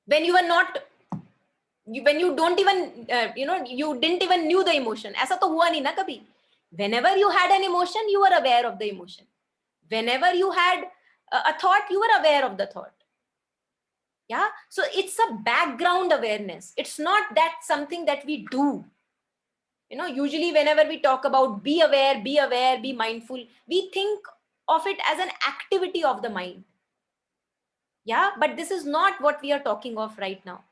when you were not, when you don't even, you didn't even knew the emotion? ऐसा तो हुआ नहीं ना कभी. Whenever you had an emotion, you were aware of the emotion. Whenever you had a thought, you were aware of the thought. Yeah, so it's a background awareness. It's not that something that we do. You know, usually whenever we talk about be aware, be mindful, we think of it as an activity of the mind. Yeah, but this is not what we are talking of right now.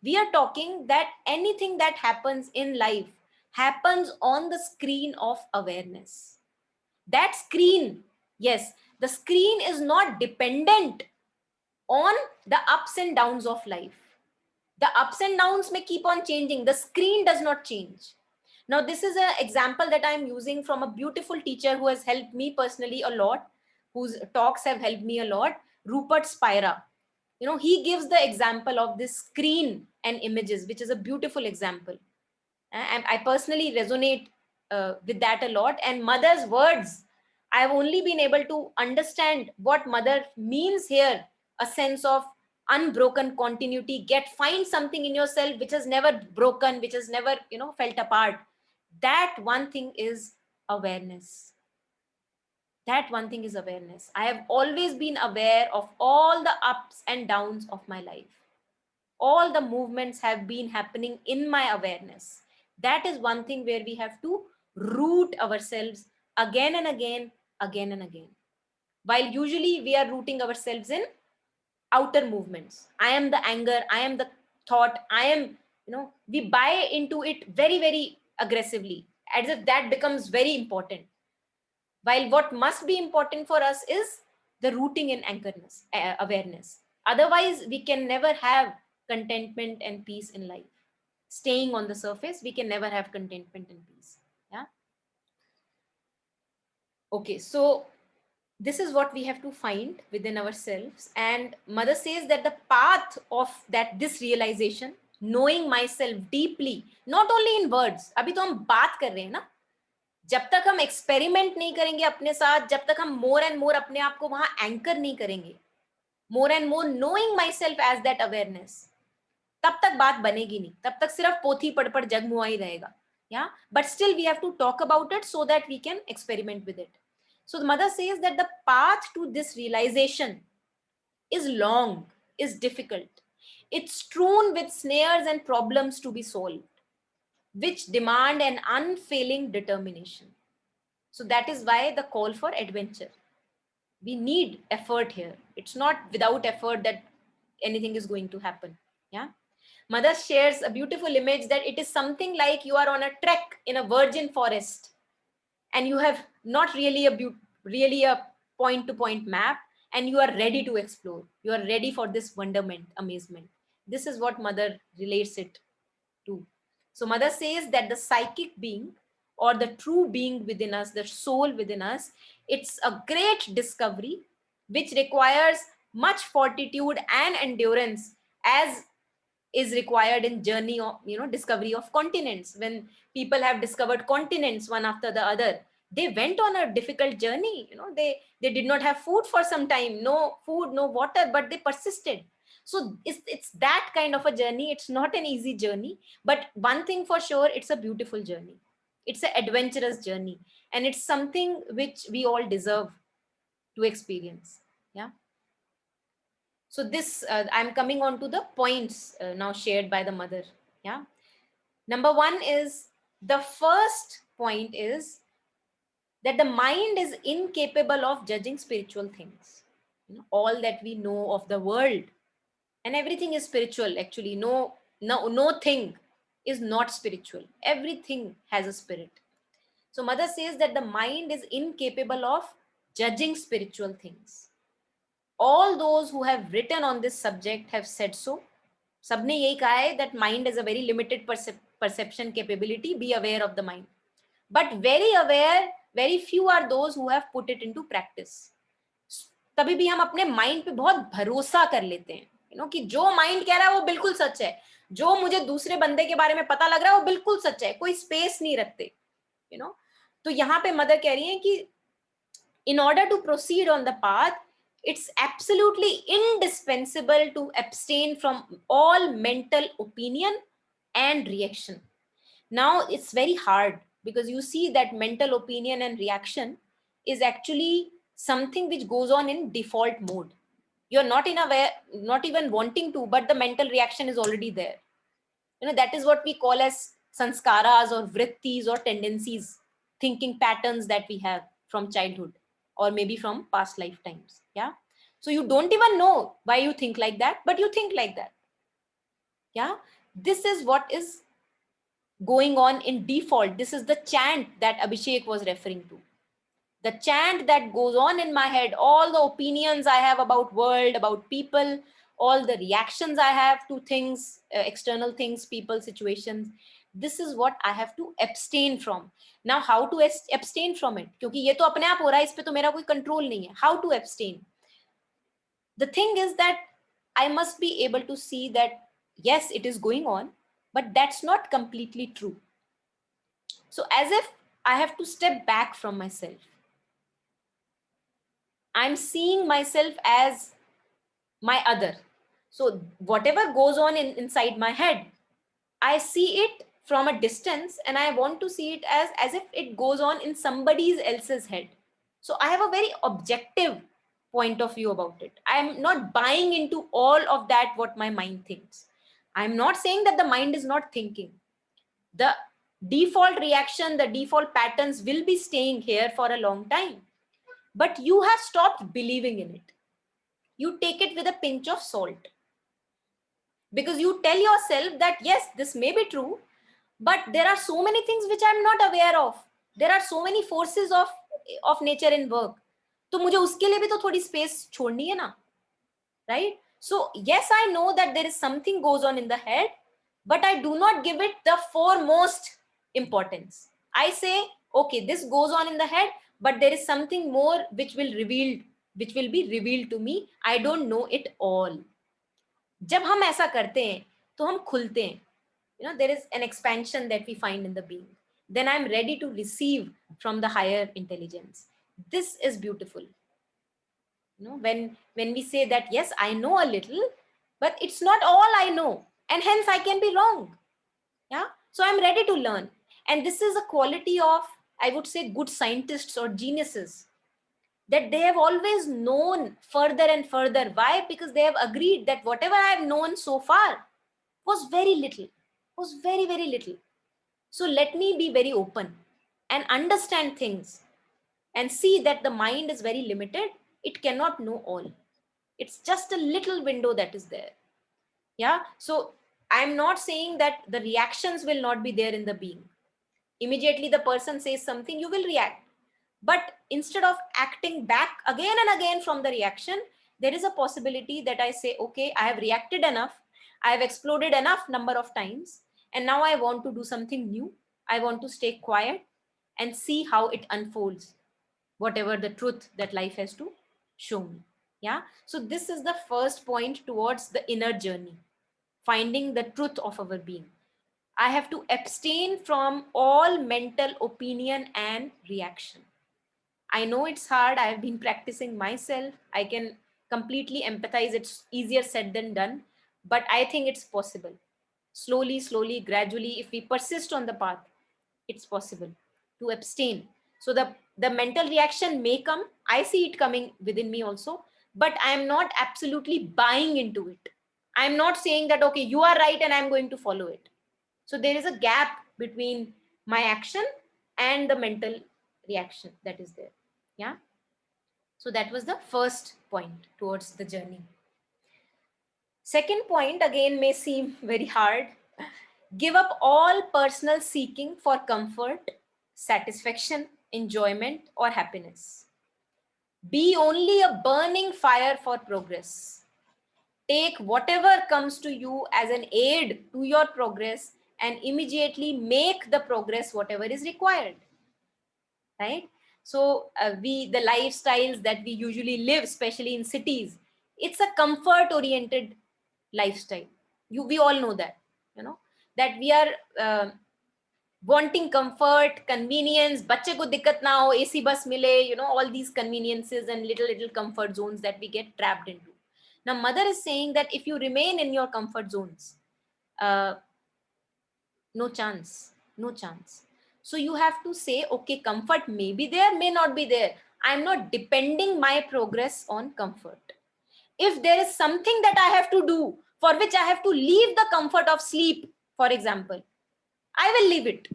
We are talking that anything that happens in life happens on the screen of awareness. That screen, yes, the screen is not dependent on the ups and downs of life. The ups and downs may keep on changing. The screen does not change. Now, this is an example that I'm using from a beautiful teacher who has helped me personally a lot, whose talks have helped me a lot, Rupert Spira. You know, he gives the example of this screen and images, which is a beautiful example. And I personally resonate with that a lot. And mother's words, I've only been able to understand what mother means here, a sense of unbroken continuity. Find something in yourself which has never broken, which has never, felt apart. That one thing is awareness. That one thing is awareness. I have always been aware of all the ups and downs of my life. All the movements have been happening in my awareness. That is one thing where we have to root ourselves again and again, again and again. While usually we are rooting ourselves in outer movements. I am the anger, I am the thought, I am, we buy into it very, very aggressively, as if that becomes very important. While what must be important for us is the rooting in anchorness, awareness. Otherwise, we can never have contentment and peace in life. Staying on the surface, we can never have contentment and peace. Yeah. Okay, so this is what we have to find within ourselves. And mother says that the path of this realization, knowing myself deeply, not only in words, अभी तो हम बात कर रहे हैं ना, जब तक हम एक्सपेरिमेंट नहीं करेंगे अपने साथ, जब तक हम मोर एंड मोर अपने आप को वहां एंकर नहीं करेंगे, more and more knowing myself as that awareness, तब तक बात बनेगी नहीं. तब तक सिर्फ पोथी पढ़ पढ़ जग मुआ ही रहेगा. Yeah, but still we have to talk about it so that we can experiment with it. So the mother says that the path to this realization is long, is difficult. It's strewn with snares and problems to be solved, which demand an unfailing determination. So that is why the call for adventure. We need effort here. It's not without effort that anything is going to happen. Yeah. Mother shares a beautiful image that it is something like you are on a trek in a virgin forest and you have not really a point-to-point map, and you are ready to explore. You are ready for this wonderment, amazement. This is what mother relates it to. So mother says that the psychic being or the true being within us, the soul within us, it's a great discovery which requires much fortitude and endurance, as is required in journey of, discovery of continents. When people have discovered continents one after the other, they went on a difficult journey. They did not have food for some time, no food, no water, but they persisted. So it's that kind of a journey. It's not an easy journey, but one thing for sure, it's a beautiful journey. It's an adventurous journey, and it's something which we all deserve to experience. Yeah. So this, I'm coming on to the points now shared by the mother. Yeah. Number one is, the first point is that the mind is incapable of judging spiritual things. All that we know of the world, and everything is spiritual. Actually, no thing is not spiritual. Everything has a spirit. So mother says that the mind is incapable of judging spiritual things. All those who have written on this subject have said so. सबने यही कहा है that mind is a very limited perception capability. Be aware of the mind. But very few are those who have put it into practice. तभी भी हम अपने mind पे बहुत भरोसा कर लेते हैं, कि जो माइंड कह रहा है वो बिल्कुल सच है, जो मुझे दूसरे बंदे के बारे में पता लग रहा है वो बिल्कुल सच है, कोई स्पेस नहीं रखते. तो यहाँ पे मदर कह रही है कि in order to proceed on the path, it's absolutely indispensable to abstain from all mental opinion and reaction. Now it's very hard, because you see that mental opinion and reaction is actually something which goes on in default mode. You're not not even wanting to, but the mental reaction is already there. That is what we call as sanskaras or vrittis or tendencies, thinking patterns that we have from childhood or maybe from past lifetimes. Yeah. So you don't even know why you think like that, but you think like that. Yeah. This is what is going on in default. This is the chant that Abhishek was referring to. The chant that goes on in my head, all the opinions I have about world, about people, all the reactions I have to things, external things, people, situations. This is what I have to abstain from. Now, how to abstain from it? क्योंकि ये तो अपने आप हो रहा है, इस पे तो मेरा कोई control नहीं है. How to abstain? The thing is that I must be able to see that, yes, it is going on, but that's not completely true. So as if I have to step back from myself. I'm seeing myself as my other. So whatever goes on inside my head, I see it from a distance, and I want to see it as if it goes on in somebody else's head. So I have a very objective point of view about it. I'm not buying into all of that what my mind thinks. I'm not saying that the mind is not thinking. The default reaction, the default patterns will be staying here for a long time. But you have stopped believing in it. You take it with a pinch of salt. Because you tell yourself that, yes, this may be true, but there are so many things which I'm not aware of. There are so many forces of nature in work. तो मुझे उसके लिए भी तो थोड़ी space छोड़नी है ना, right? So yes, I know that there is something goes on in the head, but I do not give it the foremost importance. I say, okay, this goes on in the head, but there is something more which will be revealed to me. I don't know it all. जब हम ऐसा करते हैं तो हम खुलते हैं. There is an expansion that we find in the being. Then I'm ready to receive from the higher intelligence. This is beautiful. When we say that, yes, I know a little, but it's not all I know, and hence I can be wrong. Yeah. So I'm ready to learn. And this is a quality of, I would say, good scientists or geniuses, that they have always known further and further. Why? Because they have agreed that whatever I have known so far was very little, was very, very little. So let me be very open and understand things and see that the mind is very limited. It cannot know all. It's just a little window that is there. Yeah. So I'm not saying that the reactions will not be there in the being. Immediately the person says something, you will react. But instead of acting back again and again from the reaction, there is a possibility that I say, okay, I have reacted enough. I have exploded enough number of times. And now I want to do something new. I want to stay quiet. and see how it unfolds, whatever the truth that life has to show me. Yeah. So this is the first point towards the inner journey, finding the truth of our being. I have to abstain from all mental opinion and reaction. I know it's hard. I have been practicing myself. I can completely empathize. It's easier said than done, but I think it's possible. Slowly, slowly, gradually, if we persist on the path, it's possible to abstain. So the mental reaction may come. I see it coming within me also, but I'm not absolutely buying into it. I'm not saying that, okay, you are right and I'm going to follow it. So there is a gap between my action and the mental reaction that is there. Yeah. So that was the first point towards the journey. Second point again may seem very hard. Give up all personal seeking for comfort, satisfaction, enjoyment, or happiness. Be only a burning fire for progress. Take whatever comes to you as an aid to your progress and immediately make the progress whatever is required. Right? So the lifestyles that we usually live, especially in cities, it's a comfort oriented lifestyle. We all know that, that we are wanting comfort, convenience, bacche ko dikkat na ho, AC bus mile, all these conveniences and little comfort zones that we get trapped into. Now, mother is saying that if you remain in your comfort zones, no chance, no chance. So you have to say, okay, comfort may be there, may not be there. I'm not depending my progress on comfort. If there is something that I have to do for which I have to leave the comfort of sleep, for example, I will leave it.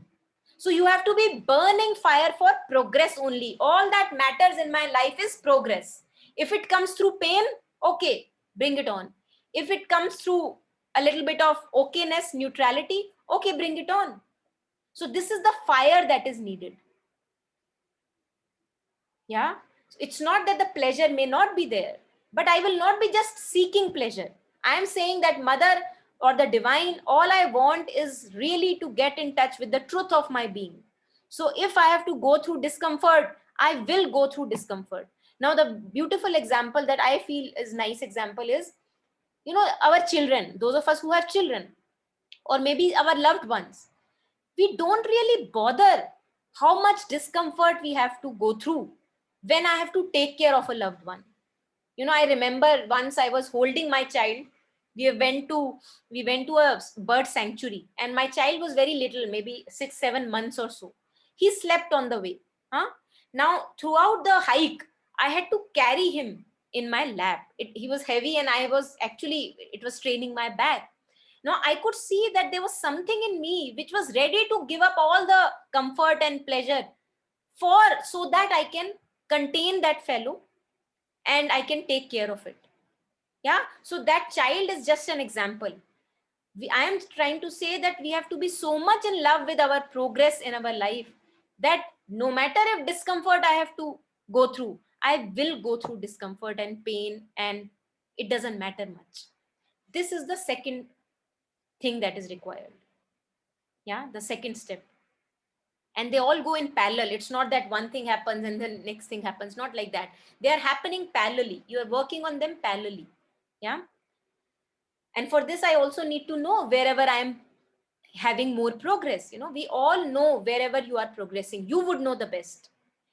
So you have to be burning fire for progress only. All that matters in my life is progress. If it comes through pain, okay, bring it on. If it comes through a little bit of okayness, neutrality, okay, bring it on. So this is the fire that is needed. Yeah. It's not that the pleasure may not be there, but I will not be just seeking pleasure. I am saying that mother or the divine, all I want is really to get in touch with the truth of my being. So if I have to go through discomfort, I will go through discomfort. Now, the beautiful example that I feel is nice example is, our children, those of us who have children, or maybe our loved ones, we don't really bother how much discomfort we have to go through when I have to take care of a loved one. I remember once I was holding my child. We went to a bird sanctuary, and my child was very little, maybe 6-7 months or so. He slept on the way. Now, throughout the hike, I had to carry him in my lap. He was heavy, and it was straining my back. Now I could see that there was something in me which was ready to give up all the comfort and pleasure so that I can contain that fellow and I can take care of it. Yeah. So that child is just an example. I am trying to say that we have to be so much in love with our progress in our life that no matter if discomfort I have to go through, I will go through discomfort and pain, and it doesn't matter much. This is the second thing that is required. Yeah, the second step. And they all go in parallel. It's not that one thing happens and then next thing happens, not like that. They are happening parallelly. You are working on them parallelly. Yeah. And for this, I also need to know wherever I am having more progress. We all know wherever you are progressing, you would know the best.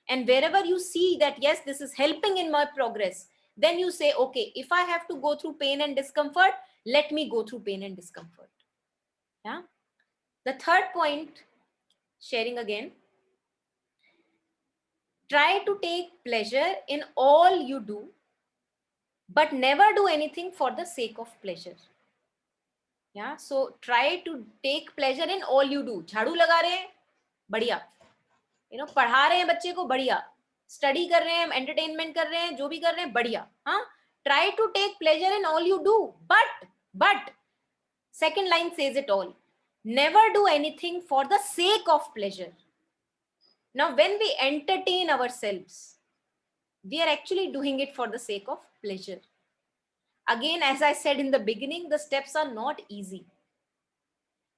And wherever you see that, yes, this is helping in my progress, then you say, okay, if I have to go through pain and discomfort, let me go through pain and discomfort. Yeah. The third point, sharing again, try to take pleasure in all you do, but never do anything for the sake of pleasure. Yeah. So try to take pleasure in all you do. झाड़ू लगा रहे हैं, बढ़िया. पढ़ा रहे हैं बच्चे को, बढ़िया. स्टडी कर रहे हैं, एंटरटेनमेंट कर रहे हैं, जो भी कर रहे हैं, बढ़िया. हाँ. Try to take pleasure in all you do, but second line says it all. Never do anything for the sake of pleasure. Now, when we entertain ourselves, we are actually doing it for the sake of pleasure. Again, as I said in the beginning, the steps are not easy.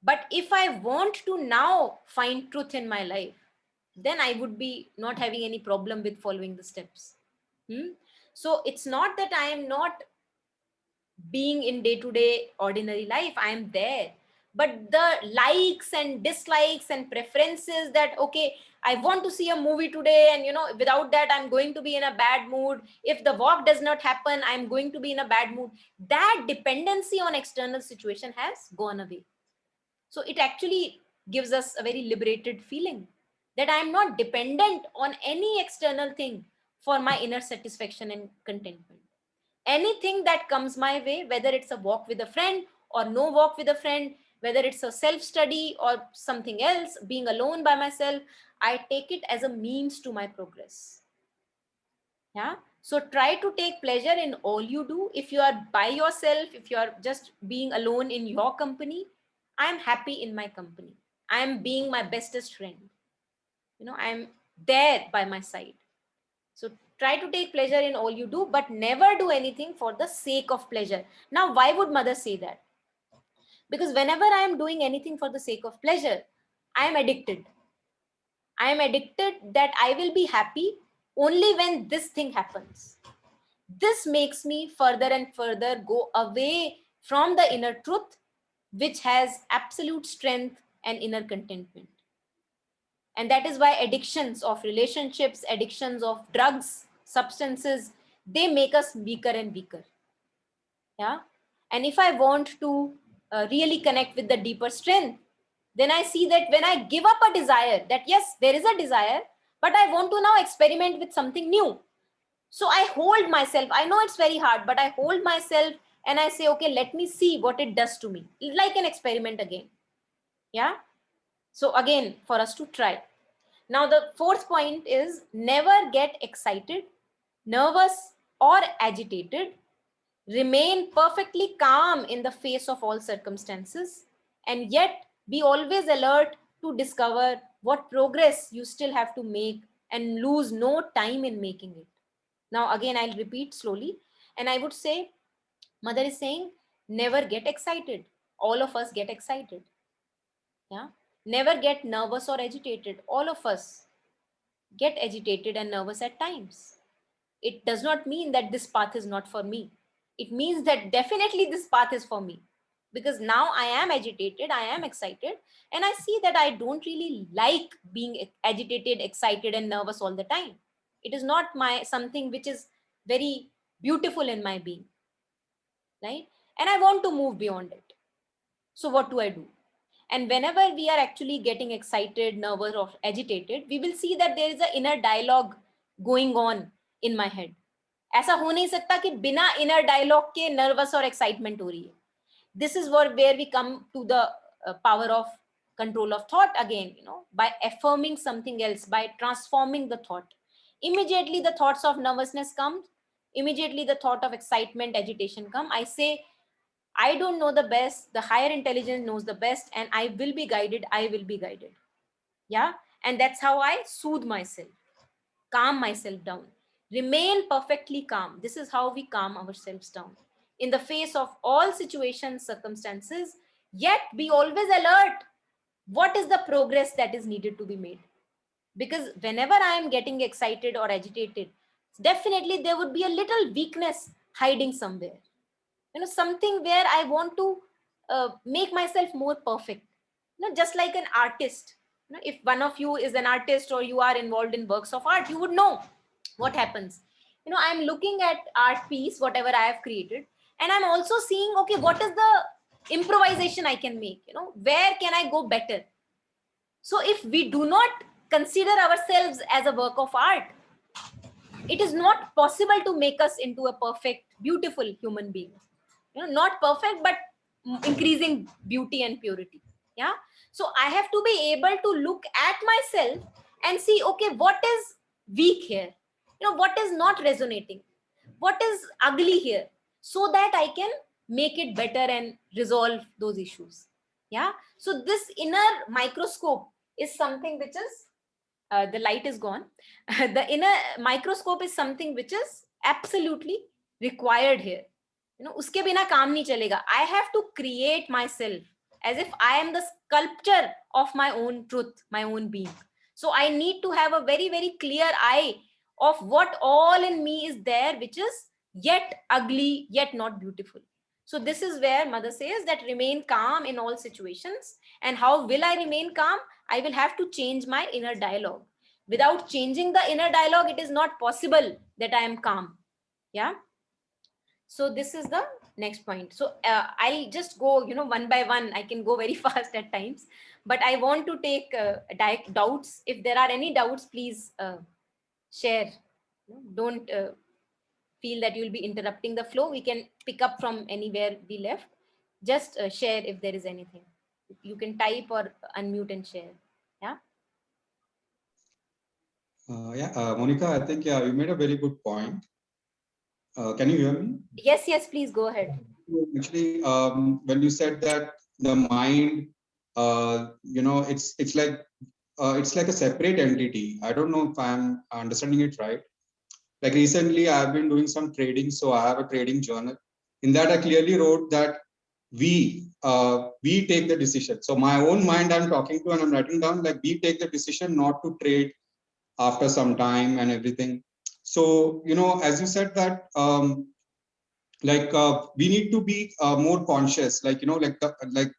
But if I want to now find truth in my life, then I would be not having any problem with following the steps. So it's not that I am not being in day-to-day ordinary life, I am there, but the likes and dislikes and preferences that, okay, I want to see a movie today, and without that I'm going to be in a bad mood. If the walk does not happen, I'm going to be in a bad mood. That dependency on external situation has gone away. So it actually gives us a very liberated feeling that I'm not dependent on any external thing for my inner satisfaction and contentment. Anything that comes my way, whether it's a walk with a friend or no walk with a friend, whether it's a self-study or something else, being alone by myself, I take it as a means to my progress. Yeah. So try to take pleasure in all you do. If you are by yourself, if you are just being alone in your company, I am happy in my company. I am being my bestest friend. I am there by my side. So try to take pleasure in all you do, but never do anything for the sake of pleasure. Now, why would mother say that? Because whenever I am doing anything for the sake of pleasure, I am addicted. I am addicted that I will be happy only when this thing happens. This makes me further and further go away from the inner truth, which has absolute strength and inner contentment. And that is why addictions of relationships, addictions of drugs, substances, they make us weaker and weaker. Yeah. And if I want to really connect with the deeper strength, then I see that when I give up a desire, that yes, there is a desire, but I want to now experiment with something new. So I hold myself. I know it's very hard, but I hold myself and I say, okay, let me see what it does to me. Like an experiment again. Yeah. So again, for us to try. Now, the fourth point is never get excited, nervous, or agitated. Remain perfectly calm in the face of all circumstances, and yet be always alert to discover what progress you still have to make and lose no time in making it. Now, again, I'll repeat slowly, and I would say, mother is saying, never get excited. All of us get excited. Yeah. Never get nervous or agitated. All of us get agitated and nervous at times. It does not mean that this path is not for me. It means that definitely this path is for me, because now I am agitated, I am excited, and I see that I don't really like being agitated, excited, and nervous all the time. It is not my something which is very beautiful in my being, right? And I want to move beyond it. So what do I do? And whenever we are actually getting excited, nervous, or agitated, we will see that there is an inner dialogue going on in my head. ऐसा हो नहीं सकता कि बिना inner dialogue के nervous और excitement हो रही है. This is where we come to the power of control of thought again, by affirming something else, by transforming the thought. Immediately the thoughts of nervousness come. Immediately the thought of excitement, agitation come. I say, I don't know the best. The higher intelligence knows the best, and I will be guided. I will be guided. Yeah. And that's how I soothe myself, calm myself down, remain perfectly calm. This is how we calm ourselves down in the face of all situations, circumstances, yet be always alert. What is the progress that is needed to be made? Because whenever I am getting excited or agitated, definitely there would be a little weakness hiding somewhere. Something where I want to make myself more perfect. Just like an artist. If one of you is an artist or you are involved in works of art, you would know what happens. I'm looking at art piece, whatever I have created, and I'm also seeing, okay, what is the improvisation I can make? Where can I go better? So if we do not consider ourselves as a work of art, it is not possible to make us into a perfect, beautiful human being. Not perfect, but increasing beauty and purity. Yeah. So I have to be able to look at myself and see, okay, what is weak here? What is not resonating? What is ugly here? So that I can make it better and resolve those issues. Yeah. So this inner microscope is something which is, the light is gone. The inner microscope is something which is absolutely required here. Uske bina kaam nahi chalega. I have to create myself as if I am the sculptor of my own truth, my own being. So I need to have a very, very clear eye of what all in me is there, which is yet ugly, yet not beautiful. So this is where mother says that remain calm in all situations. And how will I remain calm? I will have to change my inner dialogue. Without changing the inner dialogue, it is not possible that I am calm. Yeah. So this is the next point. So I'll just go, one by one. I can go very fast at times, but I want to take doubts. If there are any doubts, please share. Don't feel that you'll be interrupting the flow. We can pick up from anywhere we left. Just share if there is anything. You can type or unmute and share. Yeah. Monica, I think you made a very good point. Can you hear me? Yes, please go ahead. Actually, when you said that the mind, it's like a separate entity. I don't know if I'm understanding it right. Like recently, I've been doing some trading, so I have a trading journal. In that, I clearly wrote that we take the decision. So my own mind I'm talking to, and I'm writing down like we take the decision not to trade after some time and everything. So as you said that we need to be more conscious, like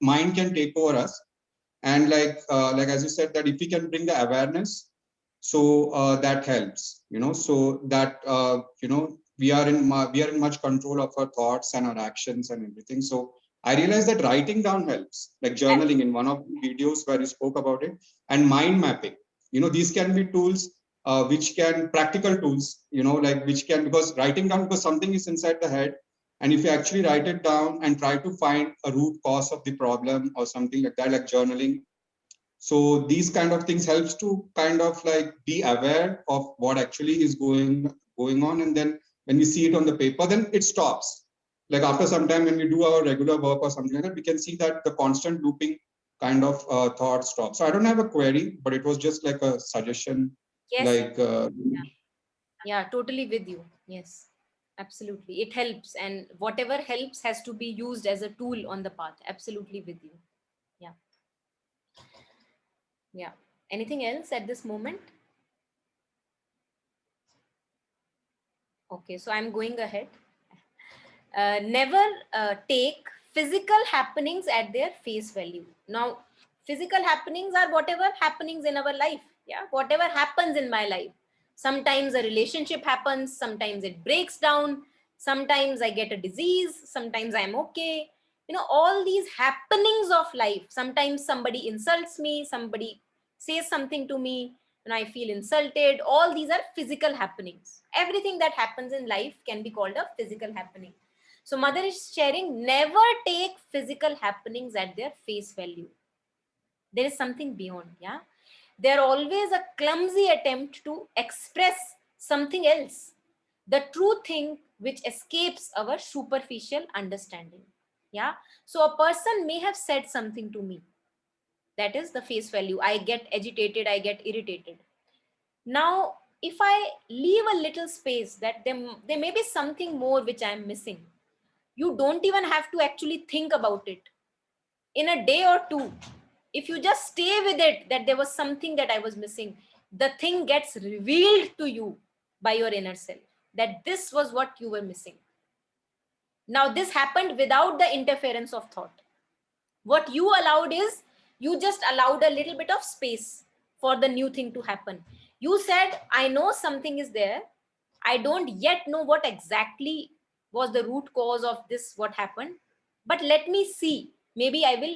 mind can take over us, and like as you said that if we can bring the awareness, so that helps, so that we are in much control of our thoughts and our actions and everything. So I realized that writing down helps, like journaling in one of the videos where you spoke about it, and mind mapping. These can be tools which can practical tools, like which can, because writing down, because something is inside the head, and if you actually write it down and try to find a root cause of the problem or something like that, like journaling. So these kind of things helps to kind of like be aware of what actually is going on. And then when we see it on the paper, then it stops. Like after some time, when we do our regular work or something like that, we can see that the constant looping kind of thought stops. So I don't have a query, but it was just like a suggestion. Yes. Like, yeah, totally with you. Yes, absolutely. It helps, and whatever helps has to be used as a tool on the path. Absolutely with you. Yeah. Yeah. Anything else at this moment? Okay, so I'm going ahead. Never take physical happenings at their face value. Now, physical happenings are whatever happenings in our life. Yeah, whatever happens in my life. Sometimes a relationship happens, sometimes it breaks down, sometimes I get a disease, sometimes I'm okay. All these happenings of life. Sometimes somebody insults me, somebody says something to me, and I feel insulted. All these are physical happenings. Everything that happens in life can be called a physical happening. So mother is sharing, never take physical happenings at their face value. There is something beyond. Yeah. They're always a clumsy attempt to express something else. The true thing which escapes our superficial understanding. Yeah. So a person may have said something to me. That is the face value. I get agitated, I get irritated. Now, if I leave a little space, that there may be something more which I am missing. You don't even have to actually think about it. In a day or two, if you just stay with it, that there was something that I was missing, the thing gets revealed to you by your inner self, that this was what you were missing. Now, this happened without the interference of thought. What you allowed is, you just allowed a little bit of space for the new thing to happen. You said, I know something is there. I don't yet know what exactly was the root cause of this, what happened, but let me see. Maybe I will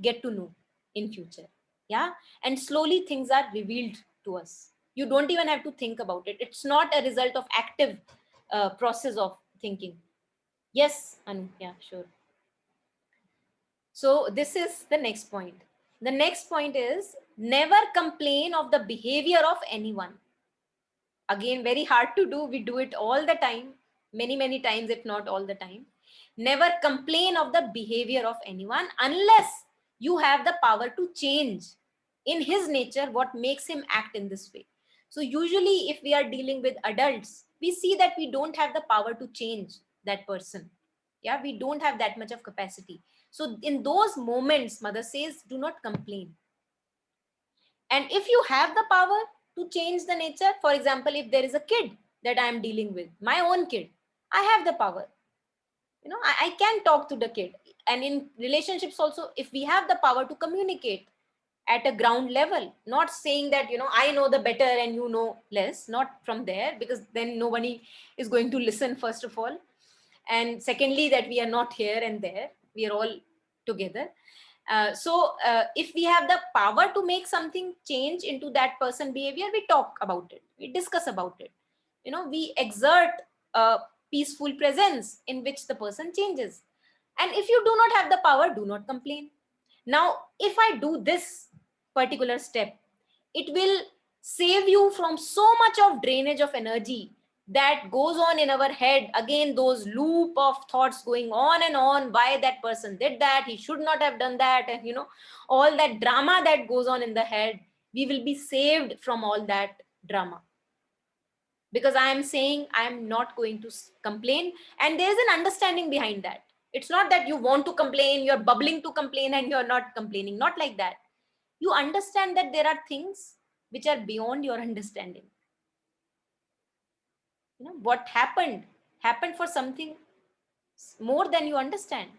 get to know in future. Yeah. And slowly things are revealed to us. You don't even have to think about it. It's not a result of active process of thinking. Yes, Anu. Yeah, sure. So this is the next point. The next point is, never complain of the behavior of anyone. Again, very hard to do. We do it all the time, many times, if not all the time. Never complain of the behavior of anyone unless you have the power to change in his nature what makes him act in this way. So usually if we are dealing with adults, we see that we don't have the power to change that person. Yeah, we don't have that much of capacity. So in those moments, mother says, do not complain. And if you have the power to change the nature, for example, if there is a kid that I am dealing with, my own kid, I have the power. I can talk to the kid. And in relationships also, if we have the power to communicate at a ground level, not saying that, I know the better and you know less, not from there, because then nobody is going to listen, first of all. And secondly, that we are not here and there, we are all together. If we have the power to make something change into that person behavior, we talk about it, we discuss about it, we exert a peaceful presence in which the person changes. And if you do not have the power, do not complain. Now, if I do this particular step, it will save you from so much of drainage of energy that goes on in our head. Again, those loop of thoughts going on and on, why that person did that, he should not have done that, and all that drama that goes on in the head, we will be saved from all that drama. Because I am saying I am not going to complain, and there is an understanding behind that. It's not that you want to complain, you're bubbling to complain and you're not complaining, not like that. You understand that there are things which are beyond your understanding. What happened for something more than you understand.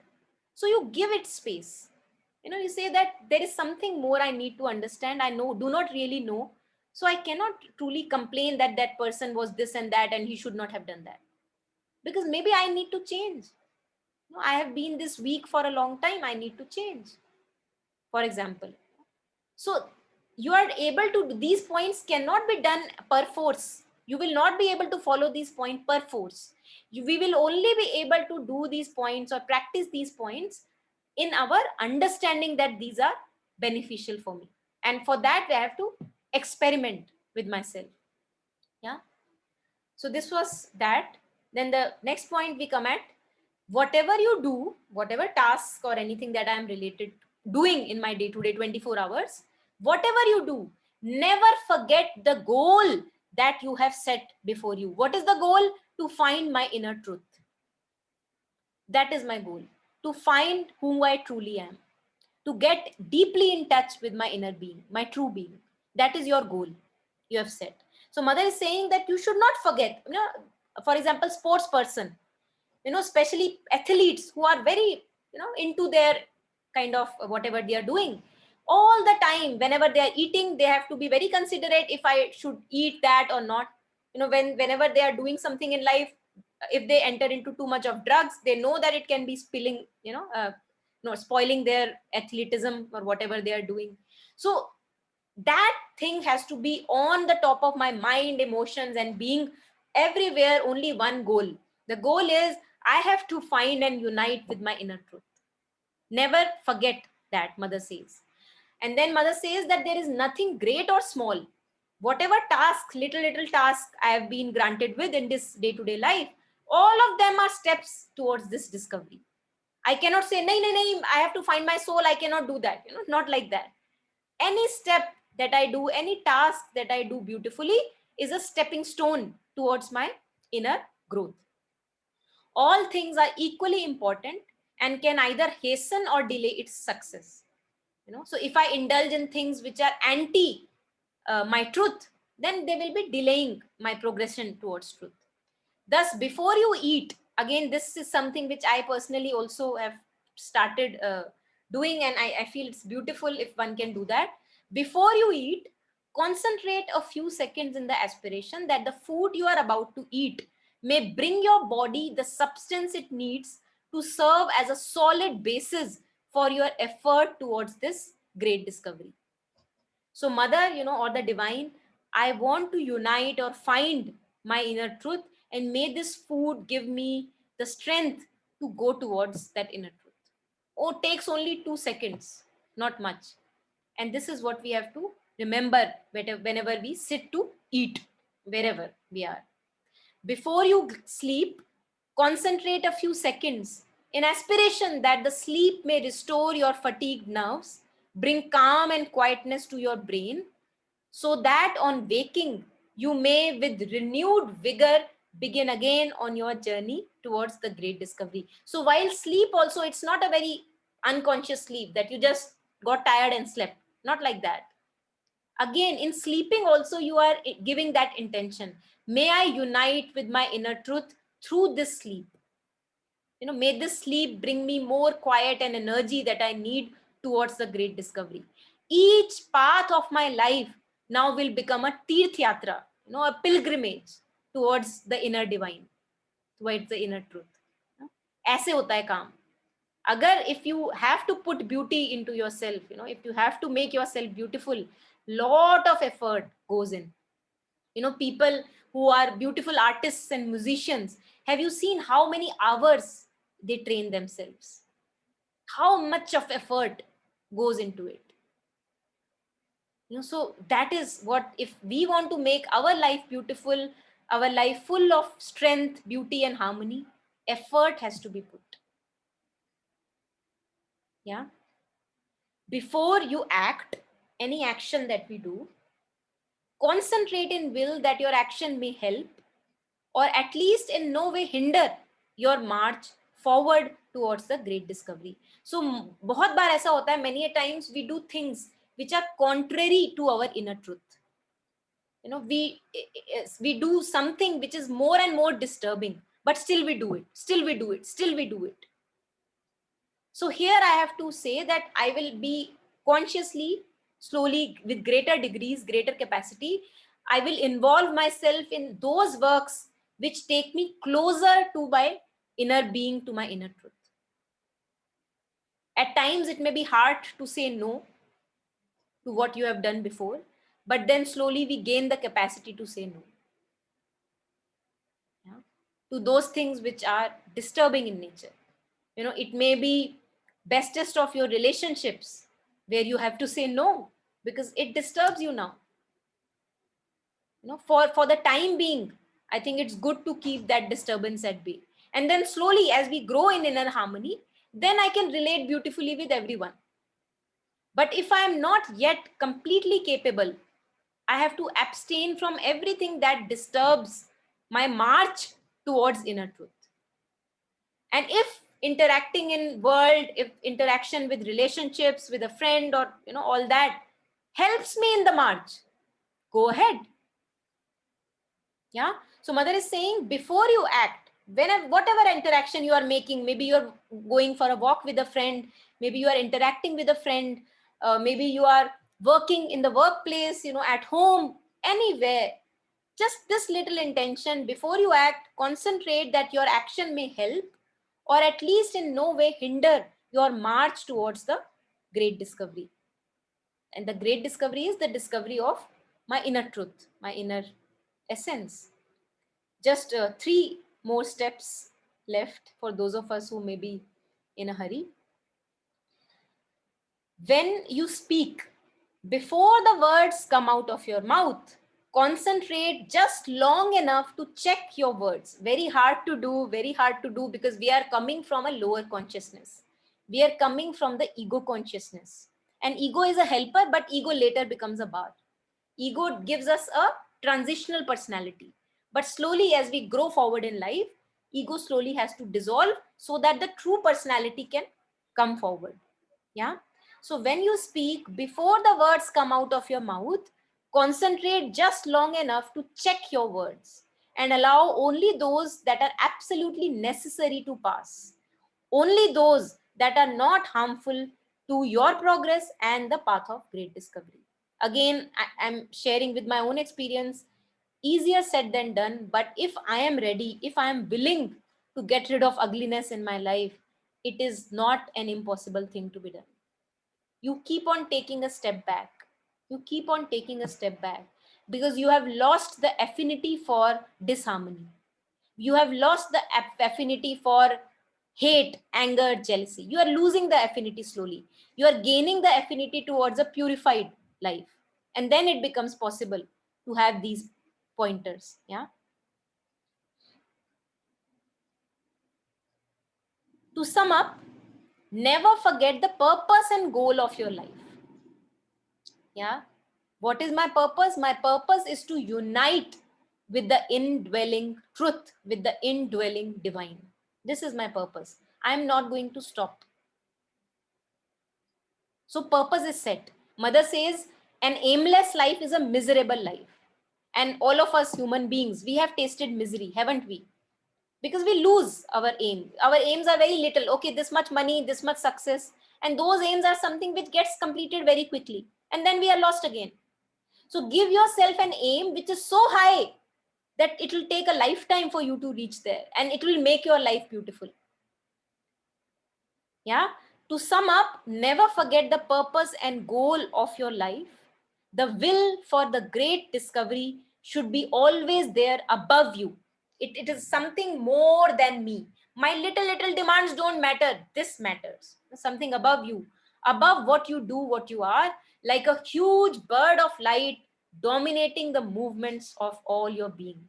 So you give it space. You say that there is something more I need to understand. I do not really know. So I cannot truly complain that that person was this and that and he should not have done that. Because maybe I need to change. I have been this weak for a long time. I need to change, for example. So you are able to, these points cannot be done per force. You will not be able to follow these points per force. We will only be able to do these points or practice these points in our understanding that these are beneficial for me. And for that, I have to experiment with myself. Yeah. So this was that. Then the next point we come at, whatever you do, whatever task or anything that I am related doing in my day-to-day 24 hours, whatever you do, never forget the goal that you have set before you. What is the goal? To find my inner truth. That is my goal. To find who I truly am. To get deeply in touch with my inner being, my true being. That is your goal you have set. So mother is saying that you should not forget, for example, sports person, especially athletes who are very, into their kind of whatever they are doing. All the time, whenever they are eating, they have to be very considerate if I should eat that or not. Whenever they are doing something in life, if they enter into too much of drugs, they know that it can be spilling, spoiling their athleticism or whatever they are doing. So that thing has to be on the top of my mind, emotions, and being everywhere. Only one goal. The goal is I have to find and unite with my inner truth. Never forget that, mother says. And then mother says that there is nothing great or small. Whatever task, little task I have been granted with in this day-to-day life, all of them are steps towards this discovery. I cannot say, nay, I have to find my soul, I cannot do that. Not like that. Any step that I do, any task that I do beautifully is a stepping stone towards my inner growth. All things are equally important and can either hasten or delay its success. So if I indulge in things which are anti my truth, then they will be delaying my progression towards truth. Thus, before you eat, again, this is something which I personally also have started doing, and I feel it's beautiful if one can do that. Before you eat, concentrate a few seconds in the aspiration that the food you are about to eat may bring your body the substance it needs to serve as a solid basis for your effort towards this great discovery. So mother, or the divine, I want to unite or find my inner truth, and may this food give me the strength to go towards that inner truth. Oh, takes only 2 seconds, not much. And this is what we have to remember whenever we sit to eat, wherever we are. Before you sleep, concentrate a few seconds in aspiration that the sleep may restore your fatigued nerves, bring calm and quietness to your brain, so that on waking, you may with renewed vigor begin again on your journey towards the great discovery. So while sleep also, it's not a very unconscious sleep that you just got tired and slept. Not like that. Again, in sleeping also, you are giving that intention. May I unite with my inner truth through this sleep. May this sleep bring me more quiet and energy that I need towards the great discovery. Each path of my life now will become a tirth yatra, a pilgrimage towards the inner divine, towards the inner truth. ऐसे होता है काम. Agar if you have to put beauty into yourself, if you have to make yourself beautiful, lot of effort goes in. People who are beautiful artists and musicians, have you seen how many hours they train themselves? How much of effort goes into it? So that is what, if we want to make our life beautiful, our life full of strength, beauty, and harmony, effort has to be put. Yeah. Before you act, any action that we do, concentrate in will that your action may help or at least in no way hinder your march forward towards the great discovery. So बहुत बार ऐसा होता है, many a times we do things which are contrary to our inner truth. We do something which is more and more disturbing, but still we do it, still we do it, still we do it. So here I have to say that I will be consciously, slowly, with greater degrees, greater capacity, I will involve myself in those works which take me closer to my inner being, to my inner truth. At times it may be hard to say no to what you have done before, but then slowly we gain the capacity to say no. Yeah? To those things which are disturbing in nature. It may be bestest of your relationships where you have to say no because it disturbs you now. For the time being, I think it's good to keep that disturbance at bay. And then slowly, as we grow in inner harmony, then I can relate beautifully with everyone. But if I am not yet completely capable, I have to abstain from everything that disturbs my march towards inner truth. And if interacting in world, if interaction with relationships, with a friend, or all that helps me in the march, go ahead. Yeah. So mother is saying, before you act, whatever interaction you are making, maybe you're going for a walk with a friend, maybe you are interacting with a friend, maybe you are working in the workplace, at home, anywhere, just this little intention: before you act, concentrate that your action may help or at least in no way hinder your march towards the great discovery. And the great discovery is the discovery of my inner truth, my inner essence. Just 3 more steps left for those of us who may be in a hurry. When you speak, before the words come out of your mouth, concentrate just long enough to check your words. Very hard to do because we are coming from a lower consciousness. We are coming from the ego consciousness. And ego is a helper, but ego later becomes a bar. Ego gives us a transitional personality. But slowly, as we grow forward in life, ego slowly has to dissolve so that the true personality can come forward. Yeah. So when you speak, before the words come out of your mouth, concentrate just long enough to check your words and allow only those that are absolutely necessary to pass. Only those that are not harmful to your progress and the path of great discovery. Again, I'm sharing with my own experience, easier said than done. But if I am ready, if I am willing to get rid of ugliness in my life, it is not an impossible thing to be done. You keep on taking a step back. You keep on taking a step back because you have lost the affinity for disharmony. You have lost the affinity for hate, anger, jealousy. You are losing the affinity slowly. You are gaining the affinity towards a purified life. And then it becomes possible to have these pointers. Yeah. To sum up, never forget the purpose and goal of your life. Yeah. What is my purpose? My purpose is to unite with the indwelling truth, with the indwelling divine. This is my purpose. I'm not going to stop. So purpose is set. Mother says, An aimless life is a miserable life. And all of us human beings, we have tasted misery, haven't we? Because we lose our aim. Our aims are very little. Okay, this much money, this much success. And those aims are something which gets completed very quickly. And then we are lost again. So give yourself an aim which is so high that it will take a lifetime for you to reach there. And it will make your life beautiful. Yeah. To sum up, never forget the purpose and goal of your life. The will for the great discovery should be always there above you. It is something more than me. My little demands don't matter. This matters. Something above you, above what you do, what you are, like a huge bird of light dominating the movements of all your being.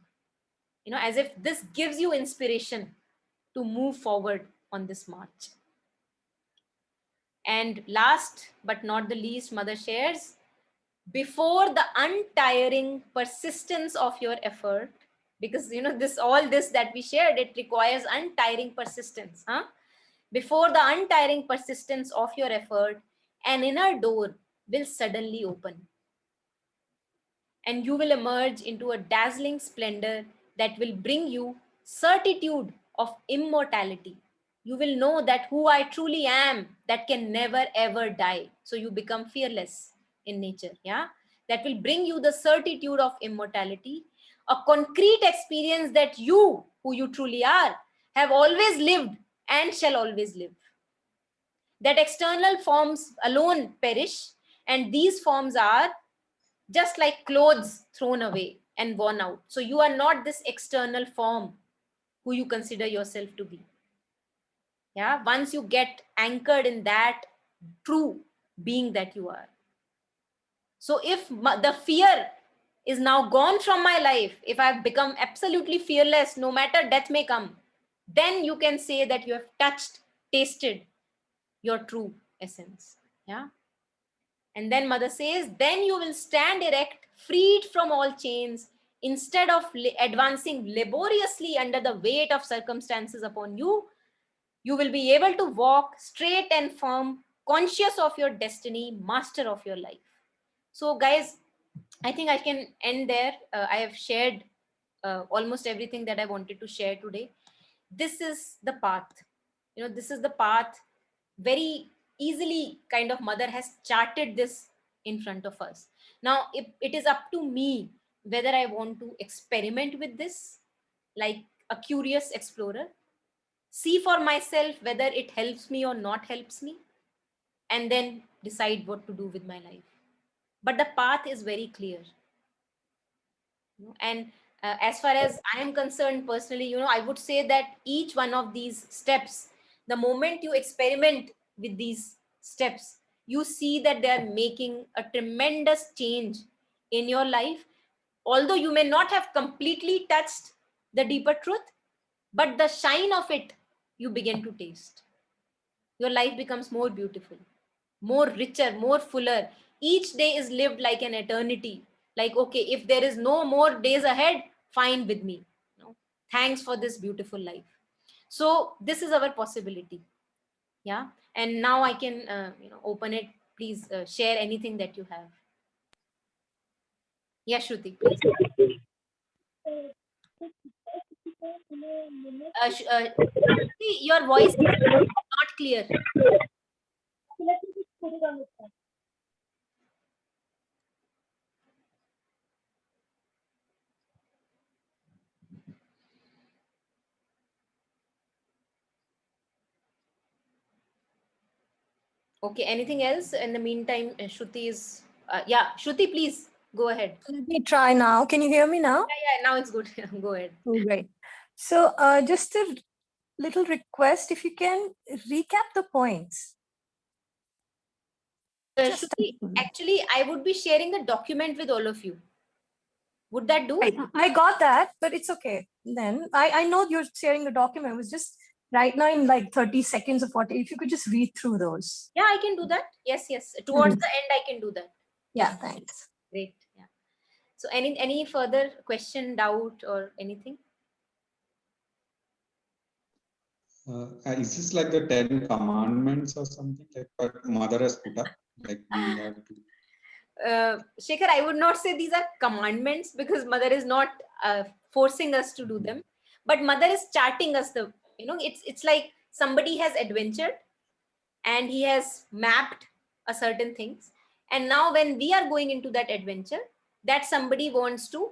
As if this gives you inspiration to move forward on this march. And last but not the least, Mother shares, before the untiring persistence of your effort, because all this that we shared, it requires untiring persistence. Before the untiring persistence of your effort, an inner door will suddenly open. And you will emerge into a dazzling splendor that will bring you certitude of immortality. You will know that who I truly am, that can never ever die. So you become fearless in nature. Yeah. That will bring you the certitude of immortality, a concrete experience that you, who you truly are, have always lived and shall always live. That external forms alone perish, and these forms are just like clothes thrown away and worn out. So you are not this external form who you consider yourself to be. Yeah, once you get anchored in that true being that you are. So if the fear is now gone from my life, if I've become absolutely fearless, no matter death may come, then you can say that you have touched, tasted your true essence. Yeah. And then Mother says, then you will stand erect, freed from all chains, instead of advancing laboriously under the weight of circumstances upon you. You will be able to walk straight and firm, conscious of your destiny, master of your life. So guys, I think I can end there. I have shared almost everything that I wanted to share today. This is the path. This is the path. Very easily, kind of, Mother has charted this in front of us. Now, it is up to me whether I want to experiment with this, like a curious explorer, see for myself whether it helps me or not helps me, and then decide what to do with my life. But the path is very clear. And as far as I am concerned personally, I would say that each one of these steps, the moment you experiment with these steps, you see that they are making a tremendous change in your life. Although you may not have completely touched the deeper truth, but the shine of it you begin to taste. Your life becomes more beautiful, more richer, more fuller. Each day is lived like an eternity. Like, okay, if there is no more days ahead, fine with me. Thanks for this beautiful life. So this is our possibility. Yeah. And now I can open it. Please share anything that you have. Yeah, Shruti, please. Your voice is not clear. Okay, anything else? In the meantime, Shruti is, yeah, Shruti, please go ahead. Let me try now. Can you hear me now? Yeah, now it's good. Go ahead. Oh, great. So just a little request, if you can recap the points. Shruti, actually, I would be sharing the document with all of you. Would that do? I got that, but it's okay. Then I know you're sharing the document. It was just right now in like 30 seconds or 40. If you could just read through those. Yeah, I can do that. Yes. Towards the end, I can do that. Yeah, thanks. Great. Yeah. So any further question, doubt, or anything? Is this like the 10 commandments or something like what Mother has put up? Like we have to. Shekhar, I would not say these are commandments, because mother is not forcing us to do them, but mother is charting us the, it's like somebody has adventured and he has mapped a certain things. And now when we are going into that adventure, that somebody wants to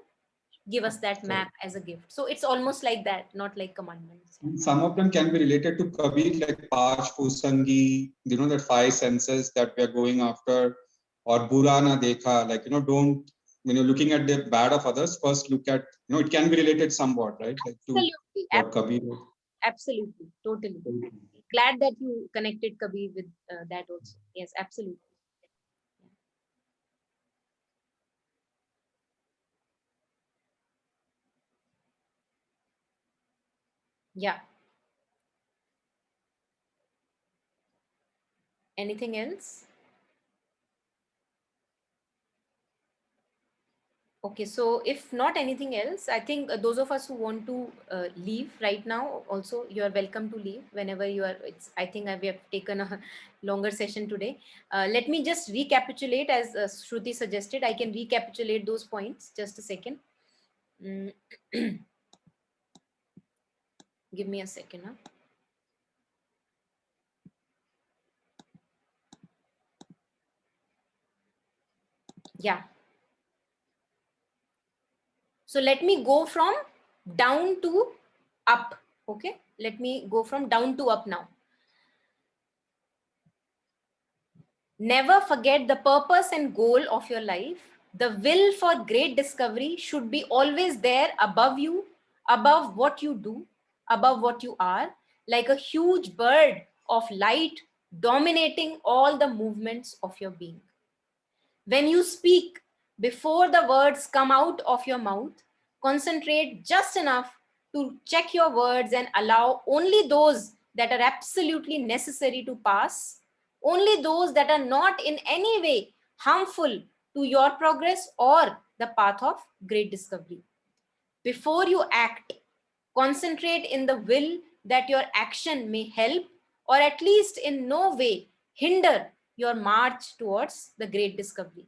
give us that map as a gift. So it's almost like that, not like commandments. Some of them can be related to Kabir, like Pash, Pusangi, that 5 senses that we are going after, or Bura na Dekha, like, don't, when you're looking at the bad of others, first look at, it can be related somewhat, right? Like to Absolutely. what Kabir. Absolutely. Totally. Glad that you connected Kabir with that also. Yes, absolutely. Yeah. Anything else? Okay, so if not anything else, I think those of us who want to leave right now, also you are welcome to leave whenever you are. I think we have taken a longer session today. Let me just recapitulate as Shruti suggested. I can recapitulate those points. Just a second. Give me a second. Huh? Yeah. So let me go from down to up. Okay. Let me go from down to up now. Never forget the purpose and goal of your life. The will for great discovery should be always there above you, above what you do, above what you are, like a huge bird of light dominating all the movements of your being. When you speak, before the words come out of your mouth, concentrate just enough to check your words and allow only those that are absolutely necessary to pass, only those that are not in any way harmful to your progress or the path of great discovery. Before you act, concentrate in the will that your action may help or at least in no way hinder your march towards the great discovery.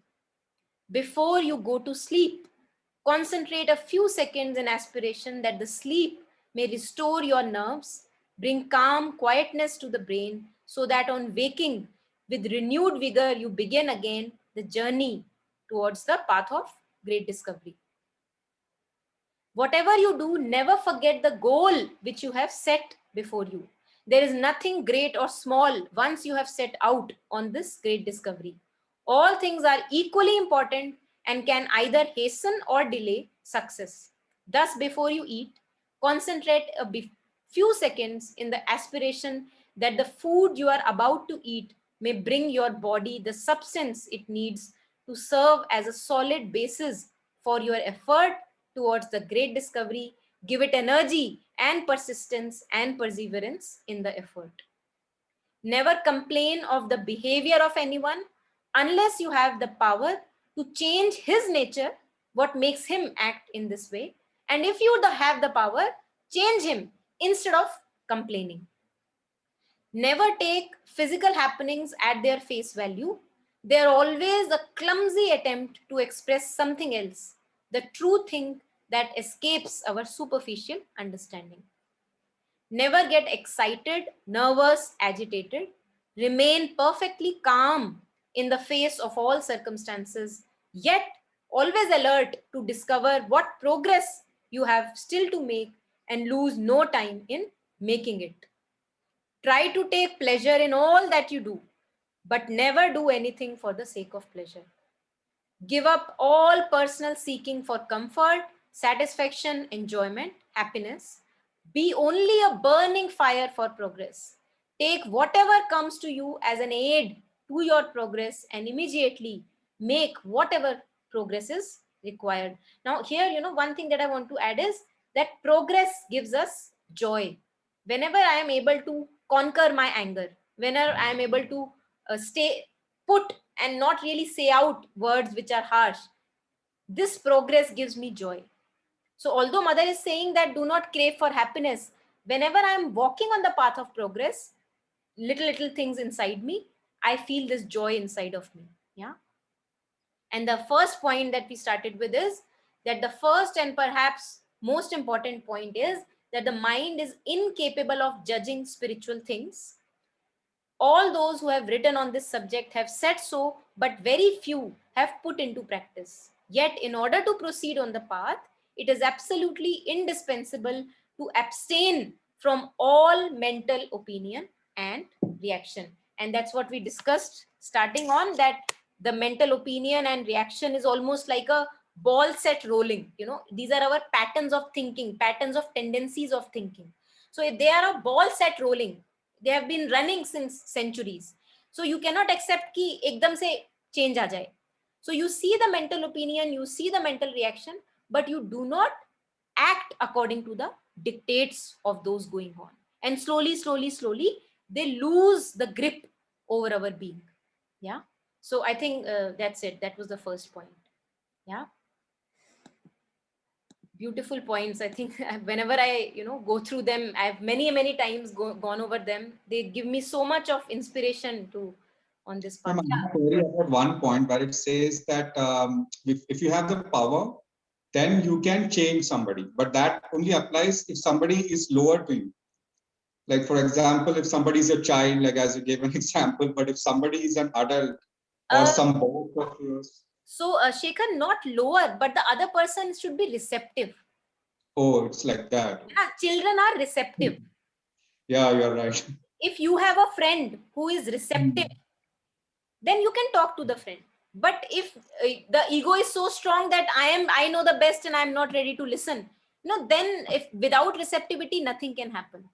Before you go to sleep, concentrate a few seconds in aspiration that the sleep may restore your nerves, bring calm, quietness to the brain, so that on waking with renewed vigor, you begin again the journey towards the path of great discovery. Whatever you do, never forget the goal which you have set before you. There is nothing great or small once you have set out on this great discovery. All things are equally important and can either hasten or delay success. Thus, before you eat, concentrate a few seconds in the aspiration that the food you are about to eat may bring your body the substance it needs to serve as a solid basis for your effort towards the great discovery. Give it energy and persistence and perseverance in the effort. Never complain of the behavior of anyone unless you have the power to change his nature, what makes him act in this way. And if you have the power, change him instead of complaining. Never take physical happenings at their face value. They are always a clumsy attempt to express something else, the true thing that escapes our superficial understanding. Never get excited, nervous, agitated. Remain perfectly calm in the face of all circumstances, yet always alert to discover what progress you have still to make and lose no time in making it. Try to take pleasure in all that you do, but never do anything for the sake of pleasure. Give up all personal seeking for comfort, satisfaction, enjoyment, happiness. Be only a burning fire for progress. Take whatever comes to you as an aid to your progress and immediately make whatever progress is required. Now, here, one thing that I want to add is that progress gives us joy. Whenever I am able to conquer my anger, whenever I am able to stay put and not really say out words which are harsh, this progress gives me joy. So although mother is saying that do not crave for happiness, whenever I am walking on the path of progress, little things inside me, I feel this joy inside of me. Yeah. And the first point that we started with is that the first and perhaps most important point is that the mind is incapable of judging spiritual things. All those who have written on this subject have said so, but very few have put into practice. Yet, in order to proceed on the path, it is absolutely indispensable to abstain from all mental opinion and reaction. And that's what we discussed starting on, that the mental opinion and reaction is almost like a ball set rolling. You know, these are our patterns of thinking, patterns of tendencies of thinking. So if they are a ball set rolling, they have been running since centuries. So you cannot accept ki ekdam se change aa jaye. So you see the mental opinion, you see the mental reaction, but you do not act according to the dictates of those going on. And slowly, they lose the grip over our being. Yeah. So I think that's it. That was the first point. Yeah. Beautiful points. I think whenever I go through them, I've many times gone over them. They give me so much of inspiration to on this path. I'm query about one point where it says that if you have the power, then you can change somebody, but that only applies if somebody is lower to you. Like, for example, if somebody is a child, like as you gave an example, but if somebody is an adult or some boss of yours. So Shekhar, not lower, but the other person should be receptive. Oh, it's like that. Yeah, children are receptive. Yeah, you're right. If you have a friend who is receptive, then you can talk to the friend. But if the ego is so strong that I know the best and I'm not ready to listen, then if without receptivity, nothing can happen.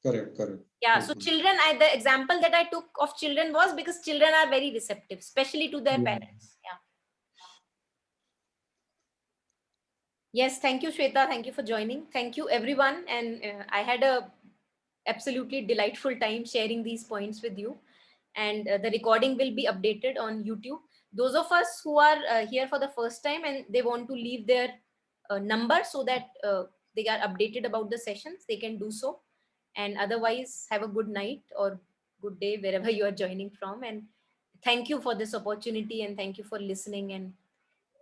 Correct. Yeah. So children, the example that I took of children was because children are very receptive, especially to their parents. Yeah. Yes. Thank you, Shweta. Thank you for joining. Thank you, everyone. And I had a absolutely delightful time sharing these points with you. And the recording will be updated on YouTube. Those of us who are here for the first time and they want to leave their number so that they are updated about the sessions, they can do so. And otherwise, have a good night or good day wherever you are joining from. And thank you for this opportunity and thank you for listening and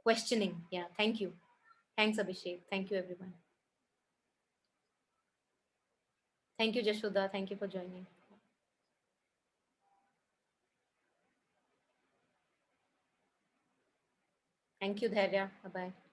questioning. Yeah, thank you. Thanks, Abhishek. Thank you, everyone. Thank you, Jashoda. Thank you for joining. Thank you, Dhairya. Bye-bye.